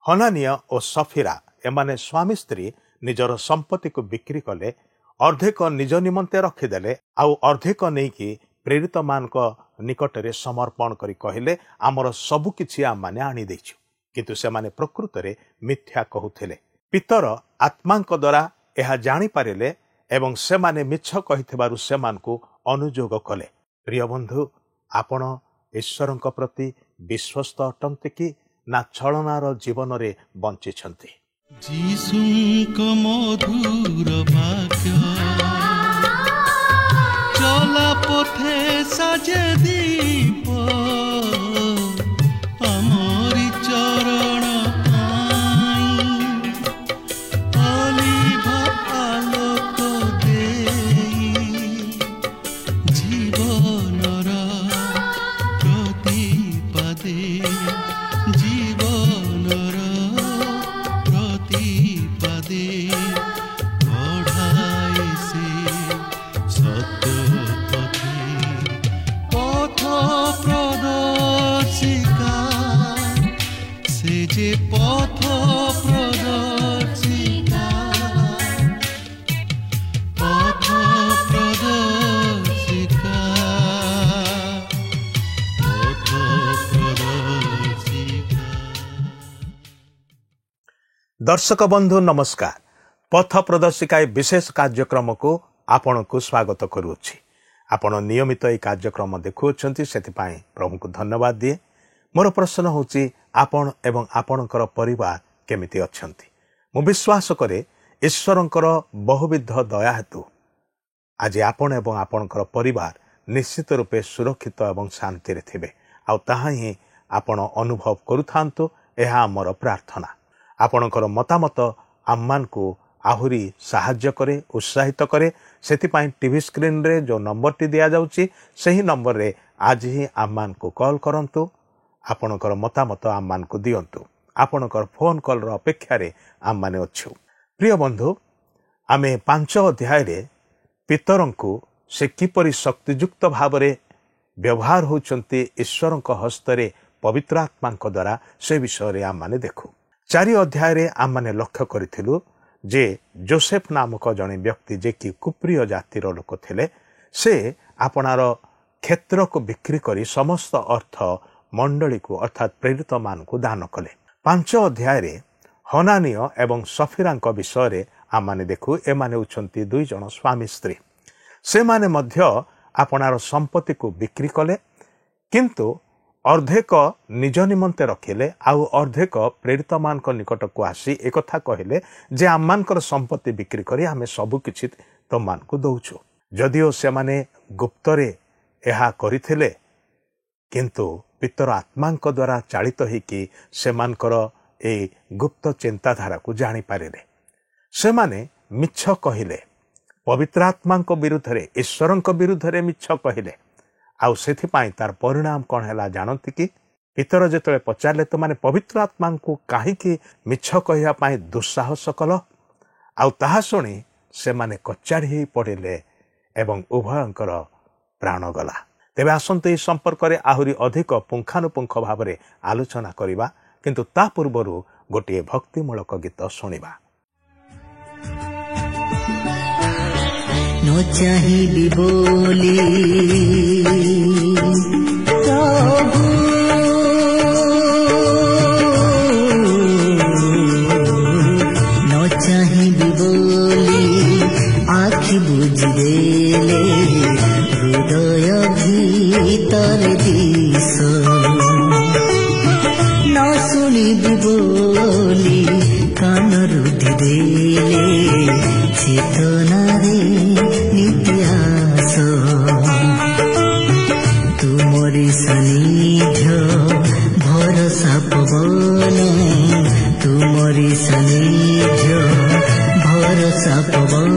हनानिया और सफीरा एमाने स्वामी स्त्री निजर संपत्ति को बिक्री कले, अर्धेक निज निमंते रखिदेले आउ अर्धेक नहीं प्रेरित मान निकटरे समर्पण करी कहले आमर सबु किछि आम माने आनी देछु। किंतु से माने प्रकृत रे मिथ्या कहूथिले। पितर आत्मांक द्वारा यह जानी पारिले एवं से माने मिछ कहिथिबारु से मान को अनुयोग कले। प्रिय बंधु, आपण ईश्वरंक प्रति विश्वस्त अटंते कि ना छलनार जीवन रे बंची छंती। जीसुंक मधुर वाक्य चला पथे साजे दीप अमरी चरण अलिभ आलोक देई जीवनर प्रतिपदे जीवनर प्रतिपदे बढ़ाई से सत्य पथे पथ प्रदर्शिका से जे पथ प्रदर्शिका पथ प्रदर्शिका पथ प्रदर्शिका। दर्शक बंधु नमस्कार। पथ प्रदर्शिका विशेष कार्यक्रम को आपण को स्वागत करुछि। आपण नियमित ये कार्यक्रम देखुछंती, सेतिपाई प्रभु को धन्यवाद दिए। मोर प्रश्न होछि आपण एवं आपणकर परिवार केमिति अछंती। मु विश्वास करे ईश्वरंकर बहुविध दया हेतु आज आपण एवं आपणकर परिवार निश्चित रूपे सुरक्षित एवं शांति रे थिबे। आ ताहा ही आपण अनुभव करुथांतु, एहा हमर प्रार्थना। आपणकर मतामत आम्मान को आहुरी साहाय्य करे, उत्साहित करे। सेतिपाई टीवी स्क्रीन रे जो नंबर टी दिया जाउची सही नंबर रे आज ही आम्मान को कॉल करंतु। आपणकर मतामत आम्मान को दियंतु। आपणकर फोन कॉल रो अपेक्षा रे आम्माने अछु। प्रिय बंधु, आमे 5 अध्याय रे पितरंकु से किपरि शक्तियुक्त भाव रे व्यवहार होचंती ईश्वरंक हस्तरे पवित्र आत्मांक द्वारा से विषय रे आम्माने देखु। 4 अध्याय रे आम्माने लक्ष्य करिथिलु जे जोसेफ नामक जने व्यक्ति जे कि कुप्रिय जातिर लोक थिले, से आपणार क्षेत्र को बिक्री करी समस्त अर्थ मंडली को अर्थात प्रेरित मान को दान कले। 5 अध्याय रे हनानिया एवं सफीरांक विषय रे आमाने देखु। एमाने उछंती 2 जन स्वामी स्त्री। से माने मध्य आपणार संपत्ति को बिक्री कले, किंतु अर्धेक निज निमंते रखिले आउ अर्धेक प्रेरित मान निकट को आसी एक कथा कहले जे आम्मानकर संपत्ति बिक्री करी आमे सबु किछि तो मान को दउछु। जदिओ से माने गुप्तरे एहा करिथिले, किंतु पितर आत्मांक द्वारा चालित ही कि से मानकर ए गुप्त चिंताधारा को जानी पारिले। से माने मिछ कहिले, पवित्र आत्मांक विरुद्ध रे ईश्वरंक विरुद्ध रे मिछ कहिले। आउ सेथिपाई तार परिणाम कौन है जानती कि पितर जेतले पचारे तो माने पवित्र आत्मा को काहीकि मिछ कहिया पाई दुस्साहस कल। आउ ताहा शुणी से माने कचाड़ी ही पड़िले एवं उभयंकर प्राण गला। तेबे आसंते ई संपर्क रे आहुरी अधिक पुंखानुपुंख भाव रे आलोचना करिबा, किंतु ता पूर्वरु गोटे भक्तिमूलक गीत शुणिबा। न चाहिबी बोली प्रभु न चाहिबी बोली आखि बुझिदेले हृदय भीतर दिश न शुणिबी बोली कान रुधिदेले चेतनारे नित्यास तुमरी सानिध्य भरोसा पवन तुमरी सानिध्य भरोसा पवन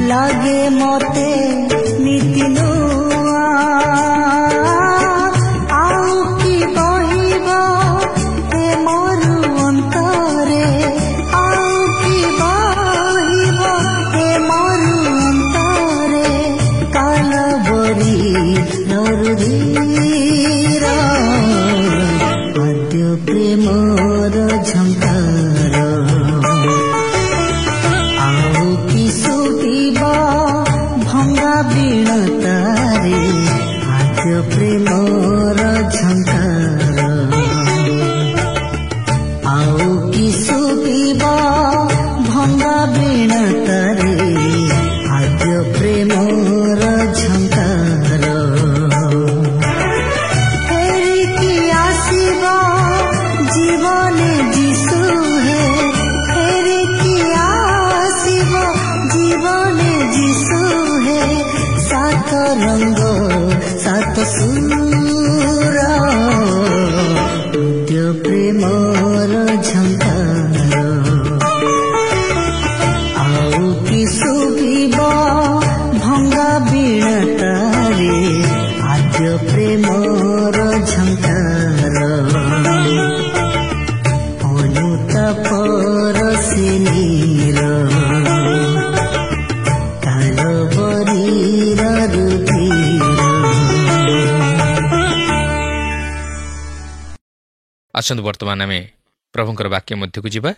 लागे मते नीति नुआ आउ कि बहिबा हे मोरु अंतरे आउ कि बहिबा हे मोरु अंतरे कालबरी नरुधीरा आद्य प्रेम ପ୍ରେମର ଝଙ୍କାର ଆଉ କି ଶୁଭିବ ଭଙ୍ଗା ବୀଣତାରେ ଆଜ ପ୍ରେମର ଝଙ୍କାର ଆଉ କି ଶୁଭିବ ଭଙ୍ଗା ବୀଣତାରେ ଆଜ ପ୍ରେମର ଝଙ୍କାର ଫେରିକି ଆସିବ ଜୀବନେ ଯିଶୁ ହେ ଫେରିକି ଆସିବ ଜୀବନେ ଯିଶୁ ହେ ସାତ ରଙ୍ଗ ସାତ ସୁର ନିତ୍ୟ ପ୍ରେମର ଝଙ୍କାର ଆଉ କି ଶୁଭିବ ଭଙ୍ଗା ବୀଣତାରେ ଆଜ ପ୍ରେମର ଝଙ୍କାର ଅନୁତାପର ସିନୀର କାଲବରୀର ରୁଧିର। ଆସନ୍ତୁ ବର୍ତ୍ତମାନ ଆମେ ପ୍ରଭୁଙ୍କର ବାକ୍ୟ ମଧ୍ୟକୁ ଯିବା।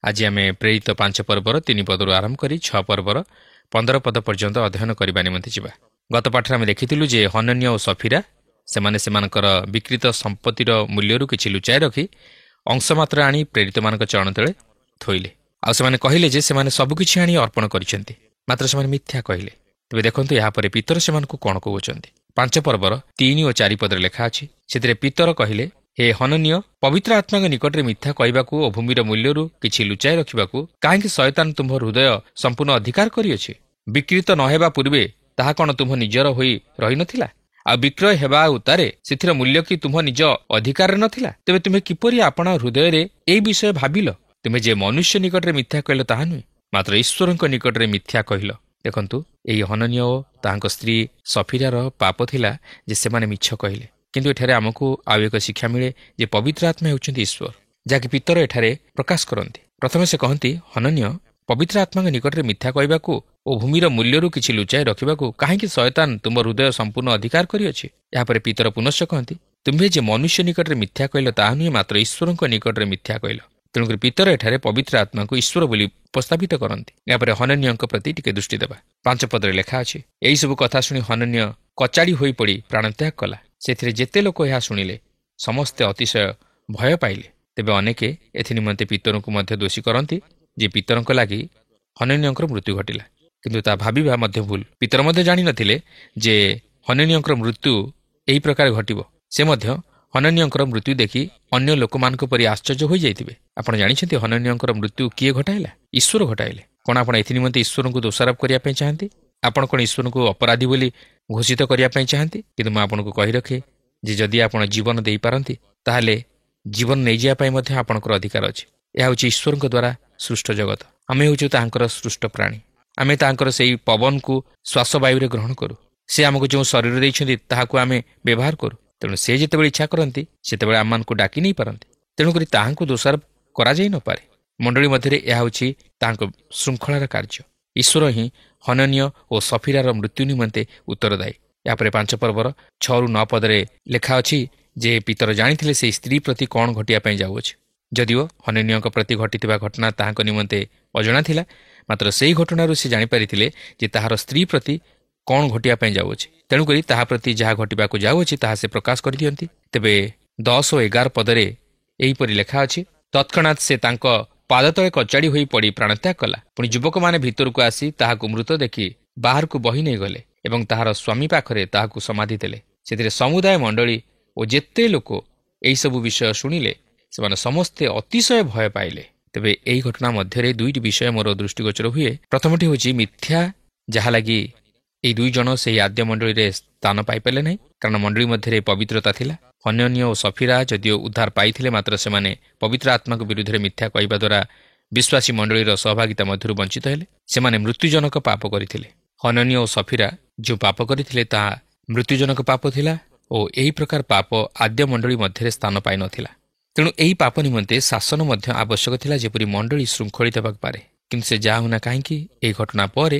ଆଜି ଆମେ ପ୍ରେରିତ 5 ପର୍ବର 3 ପଦରୁ ଆରମ୍ଭ କରି 6 ପର୍ବର 15 ପଦ ପର୍ଯ୍ୟନ୍ତ ଅଧ୍ୟୟନ କରିବା ନିମନ୍ତେ ଯିବା। ଗତ ପାଠରେ ଆମେ ଦେଖିଥିଲୁ ଯେ ହନନ୍ୟ ଓ ସଫିରା ସେମାନେ ସେମାନଙ୍କର ବିକ୍ରିତ ସମ୍ପତ୍ତିର ମୂଲ୍ୟରୁ କିଛି ଲୁଚାଇ ରଖି ଅଂଶମାତ୍ର ଆଣି ପ୍ରେରିତମାନଙ୍କ ଚରଣ ତଳେ ଥୋଇଲେ। ଆଉ ସେମାନେ କହିଲେ ଯେ ସେମାନେ ସବୁକିଛି ଆଣି ଅର୍ପଣ କରିଛନ୍ତି, ମାତ୍ର ସେମାନେ ମିଥ୍ୟା କହିଲେ। ତେବେ ଦେଖନ୍ତୁ ଏହାପରେ ପିତର ସେମାନଙ୍କୁ କ'ଣ କହୁଛନ୍ତି। 5 ପର୍ବର 3 ଓ 4 ପଦରେ ଲେଖା ଅଛି, ସେଥିରେ ପିତର କହିଲେ, ହେ ହନନ୍ୟ, ପବିତ୍ର ଆତ୍ମାଙ୍କ ନିକଟରେ ମିଥ୍ୟା କହିବାକୁ ଓ ଭୂମିର ମୂଲ୍ୟରୁ କିଛି ଲୁଚାଇ ରଖିବାକୁ କାହିଁକି ଶୟତାନ ତୁମ୍ଭ ହୃଦୟ ସମ୍ପୂର୍ଣ୍ଣ ଅଧିକାର କରିଅଛି? ବିକ୍ରିତ ନ ହେବା ପୂର୍ବେ ତାହା କ'ଣ ତୁମ୍ଭ ନିଜର ହୋଇ ରହିନଥିଲା? ଆଉ ବିକ୍ରୟ ହେବା ଉତ୍ତାରେ ସେଥିର ମୂଲ୍ୟ କି ତୁମ୍ଭ ନିଜ ଅଧିକାରରେ ନଥିଲା? ତେବେ ତୁମେ କିପରି ଆପଣା ହୃଦୟରେ ଏହି ବିଷୟ ଭାବିଲ? ତୁମେ ଯେ ମନୁଷ୍ୟ ନିକଟରେ ମିଥ୍ୟା କହିଲ ତାହା ନୁହେଁ, ମାତ୍ର ଈଶ୍ୱରଙ୍କ ନିକଟରେ ମିଥ୍ୟା କହିଲ। ଦେଖନ୍ତୁ, ଏହି ହନନ୍ୟ ଓ ତାହାଙ୍କ ସ୍ତ୍ରୀ ସଫିରାର ପାପ ଥିଲା ଯେ ସେମାନେ ମିଛ କହିଲେ। କିନ୍ତୁ ଏଠାରେ ଆମକୁ ଆଉ ଏକ ଶିକ୍ଷା ମିଳେ ଯେ ପବିତ୍ର ଆତ୍ମା ହେଉଛନ୍ତି ଈଶ୍ୱର, ଯାହାକି ପିତର ଏଠାରେ ପ୍ରକାଶ କରନ୍ତି। ପ୍ରଥମେ ସେ କହନ୍ତି, ହନନ୍ୟ, ପବିତ୍ର ଆତ୍ମାଙ୍କ ନିକଟରେ ମିଥ୍ୟା କହିବାକୁ ଓ ଭୂମିର ମୂଲ୍ୟରୁ କିଛି ଲୁଚାଇ ରଖିବାକୁ କାହିଁକି ଶୟତାନ ତୁମ ହୃଦୟ ସମ୍ପୂର୍ଣ୍ଣ ଅଧିକାର କରିଅଛି? ଏହାପରେ ପିତର ପୁନଶ୍ଚ କହନ୍ତି, ତୁମ୍ଭେ ଯେ ମନୁଷ୍ୟ ନିକଟରେ ମିଥ୍ୟା କହିଲ ତାହା ନୁହେଁ, ମାତ୍ର ଈଶ୍ୱରଙ୍କ ନିକଟରେ ମିଥ୍ୟା କହିଲ। ତେଣୁକରି ପିତର ଏଠାରେ ପବିତ୍ର ଆତ୍ମାକୁ ଈଶ୍ୱର ବୋଲି ଉପସ୍ଥାପିତ କରନ୍ତି। ଏହାପରେ ହନନ୍ୟଙ୍କ ପ୍ରତି ଟିକେ ଦୃଷ୍ଟି ଦେବା। 5 ପଦରେ ଲେଖା ଅଛି, ଏହିସବୁ କଥା ଶୁଣି ହନନ୍ୟ କଚାଡ଼ି ହୋଇପଡ଼ି ପ୍ରାଣତ୍ୟାଗ କଲା। ସେଥିରେ ଯେତେ ଲୋକ ଏହା ଶୁଣିଲେ ସମସ୍ତେ ଅତିଶୟ ଭୟ ପାଇଲେ। ତେବେ ଅନେକେ ଏଥିନିମନ୍ତେ ପିତରଙ୍କୁ ମଧ୍ୟ ଦୋଷୀ କରନ୍ତି ଯେ ପିତରଙ୍କ ଲାଗି ହନନ୍ୟଙ୍କର ମୃତ୍ୟୁ ଘଟିଲା। କିନ୍ତୁ ତାହା ଭାବିବା ମଧ୍ୟ ଭୁଲ। ପିତର ମଧ୍ୟ ଜାଣିନଥିଲେ ଯେ ହନନ୍ୟଙ୍କର ମୃତ୍ୟୁ ଏହି ପ୍ରକାର ଘଟିବ। ସେ ମଧ୍ୟ ହନନ୍ୟଙ୍କର ମୃତ୍ୟୁ ଦେଖି ଅନ୍ୟ ଲୋକମାନଙ୍କ ପରି ଆଶ୍ଚର୍ଯ୍ୟ ହୋଇଯାଇଥିବେ। ଆପଣ ଜାଣିଛନ୍ତି ହନନ୍ୟଙ୍କର ମୃତ୍ୟୁ କିଏ ଘଟାଇଲା? ଈଶ୍ୱର ଘଟାଇଲେ। କ'ଣ ଆପଣ ଏଥିନିମନ୍ତେ ଈଶ୍ୱରଙ୍କୁ ଦୋଷାରୋପ କରିବା ପାଇଁ ଚାହାନ୍ତି? ଆପଣ କ'ଣ ଈଶ୍ୱରଙ୍କୁ ଅପରାଧୀ ବୋଲି ଘୋଷିତ କରିବା ପାଇଁ ଚାହାନ୍ତି? କିନ୍ତୁ ମୁଁ ଆପଣଙ୍କୁ କହି ରଖେ ଯେ ଯଦି ଆପଣ ଜୀବନ ଦେଇପାରନ୍ତି ତାହେଲେ ଜୀବନ ନେଇଯିବା ପାଇଁ ମଧ୍ୟ ଆପଣଙ୍କର ଅଧିକାର ଅଛି। ଏହା ହେଉଛି ଈଶ୍ୱରଙ୍କ ଦ୍ୱାରା ସୃଷ୍ଟ ଜଗତ। ଆମେ ହେଉଛୁ ତାହାଙ୍କର ସୃଷ୍ଟ ପ୍ରାଣୀ। ଆମେ ତାହାଙ୍କର ସେହି ପବନକୁ ଶ୍ୱାସବାୟୁରେ ଗ୍ରହଣ କରୁ। ସେ ଆମକୁ ଯେଉଁ ଶରୀର ଦେଇଛନ୍ତି ତାହାକୁ ଆମେ ବ୍ୟବହାର କରୁ। ତେଣୁ ସେ ଯେତେବେଳେ ଇଚ୍ଛା କରନ୍ତି ସେତେବେଳେ ଆମମାନଙ୍କୁ ଡାକି ନେଇପାରନ୍ତି। ତେଣୁକରି ତାହାଙ୍କୁ ଦୋଷାରୋପ କରାଯାଇ ନପାରେ। ମଣ୍ଡଳୀ ମଧ୍ୟରେ ଏହା ହେଉଛି ତାହାଙ୍କ ଶୃଙ୍ଖଳାର କାର୍ଯ୍ୟ। ଈଶ୍ୱର ହିଁ ହନନ୍ୟ ଓ ସଫିରାର ମୃତ୍ୟୁ ନିମନ୍ତେ ଉତ୍ତରଦାୟୀ। ଏହାପରେ 5 ପର୍ବର 6-9 ପଦରେ ଲେଖା ଅଛି ଯେ ପିତର ଜାଣିଥିଲେ ସେହି ସ୍ତ୍ରୀ ପ୍ରତି କ'ଣ ଘଟିବା ପାଇଁ ଯାଉଅଛି। ଯଦିଓ ହନନ୍ୟଙ୍କ ପ୍ରତି ଘଟିଥିବା ଘଟଣା ତାହାଙ୍କ ନିମନ୍ତେ ଅଜଣା ଥିଲା, ମାତ୍ର ସେହି ଘଟଣାରୁ ସେ ଜାଣିପାରିଥିଲେ ଯେ ତାହାର ସ୍ତ୍ରୀ ପ୍ରତି କ'ଣ ଘଟିବା ପାଇଁ ଯାଉଅଛି। ତେଣୁକରି ତାହା ପ୍ରତି ଯାହା ଘଟିବାକୁ ଯାଉଅଛି ତାହା ସେ ପ୍ରକାଶ କରିଦିଅନ୍ତି। ତେବେ 10 ଓ 11 ପଦରେ ଏହିପରି ଲେଖା ଅଛି, ତତ୍କ୍ଷଣାତ୍ ସେ ତାଙ୍କ ପାଦତଳେ କଚାଡ଼ି ହୋଇ ପଡ଼ି ପ୍ରାଣତ୍ୟାଗ କଲା। ପୁଣି ଯୁବକମାନେ ଭିତରକୁ ଆସି ତାହାକୁ ମୃତ ଦେଖି ବାହାରକୁ ବହି ନେଇଗଲେ ଏବଂ ତାହାର ସ୍ୱାମୀ ପାଖରେ ତାହାକୁ ସମାଧି ଦେଲେ। ସେଥିରେ ସମୁଦାୟ ମଣ୍ଡଳୀ ଓ ଯେତେ ଲୋକ ଏହିସବୁ ବିଷୟ ଶୁଣିଲେ ସେମାନେ ସମସ୍ତେ ଅତିଶୟ ଭୟ ପାଇଲେ। ତେବେ ଏହି ଘଟଣା ମଧ୍ୟରେ 2ଟି ବିଷୟ ମୋର ଦୃଷ୍ଟିଗୋଚର ହୁଏ। ପ୍ରଥମଟି ହେଉଛି ମିଥ୍ୟା, ଯାହା ଲାଗି ଏହି 2 ଜଣ ସେହି ଆଦ୍ୟ ମଣ୍ଡଳୀରେ ସ୍ଥାନ ପାଇପାରିଲେ ନାହିଁ, କାରଣ ମଣ୍ଡଳୀ ମଧ୍ୟରେ ପବିତ୍ରତା ଥିଲା। ହନନ୍ୟ ଓ ସଫିରା ଯଦିଓ ଉଦ୍ଧାର ପାଇଥିଲେ, ମାତ୍ର ସେମାନେ ପବିତ୍ର ଆତ୍ମାଙ୍କ ବିରୁଦ୍ଧରେ ମିଥ୍ୟା କହିବା ଦ୍ୱାରା ବିଶ୍ୱାସୀ ମଣ୍ଡଳୀର ସହଭାଗିତା ମଧ୍ୟରୁ ବଞ୍ଚିତ ହେଲେ। ସେମାନେ ମୃତ୍ୟୁଜନକ ପାପ କରିଥିଲେ। ହନନ୍ୟ ଓ ସଫିରା ଯେଉଁ ପାପ କରିଥିଲେ ତାହା ମୃତ୍ୟୁଜନକ ପାପ ଥିଲା ଓ ଏହି ପ୍ରକାର ପାପ ଆଦ୍ୟ ମଣ୍ଡଳୀ ମଧ୍ୟରେ ସ୍ଥାନ ପାଇନଥିଲା। ତେଣୁ ଏହି ପାପ ନିମନ୍ତେ ଶାସନ ମଧ୍ୟ ଆବଶ୍ୟକ ଥିଲା, ଯେପରି ମଣ୍ଡଳୀ ଶୃଙ୍ଖଳିତ ହେବାକୁ ପାରେ। କିନ୍ତୁ ସେ ଯାହା ହେଉନା କାହିଁକି ଏହି ଘଟଣା ପରେ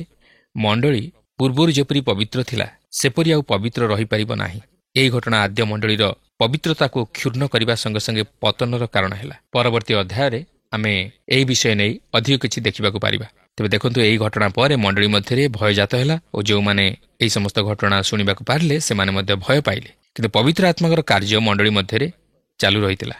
ମଣ୍ଡଳୀ ପୂର୍ବରୁ ଯେପରି ପବିତ୍ର ଥିଲା ସେପରି ଆଉ ପବିତ୍ର ରହିପାରିବ ନାହିଁ। ଏହି ଘଟଣା ଆଦ୍ୟ ମଣ୍ଡଳୀର ପବିତ୍ରତାକୁ କ୍ଷୁର୍ଣ୍ଣ କରିବା ସଙ୍ଗେ ସଙ୍ଗେ ପତନର କାରଣ ହେଲା। ପରବର୍ତ୍ତୀ ଅଧ୍ୟାୟରେ ଆମେ ଏହି ବିଷୟ ନେଇ ଅଧିକ କିଛି ଦେଖିବାକୁ ପାରିବା। ତେବେ ଦେଖନ୍ତୁ, ଏହି ଘଟଣା ପରେ ମଣ୍ଡଳୀ ମଧ୍ୟରେ ଭୟଜାତ ହେଲା ଓ ଯେଉଁମାନେ ଏହି ସମସ୍ତ ଘଟଣା ଶୁଣିବାକୁ ପାରିଲେ ସେମାନେ ମଧ୍ୟ ଭୟ ପାଇଲେ। କିନ୍ତୁ ପବିତ୍ର ଆତ୍ମାଙ୍କର କାର୍ଯ୍ୟ ମଣ୍ଡଳୀ ମଧ୍ୟରେ ଚାଲୁ ରହିଥିଲା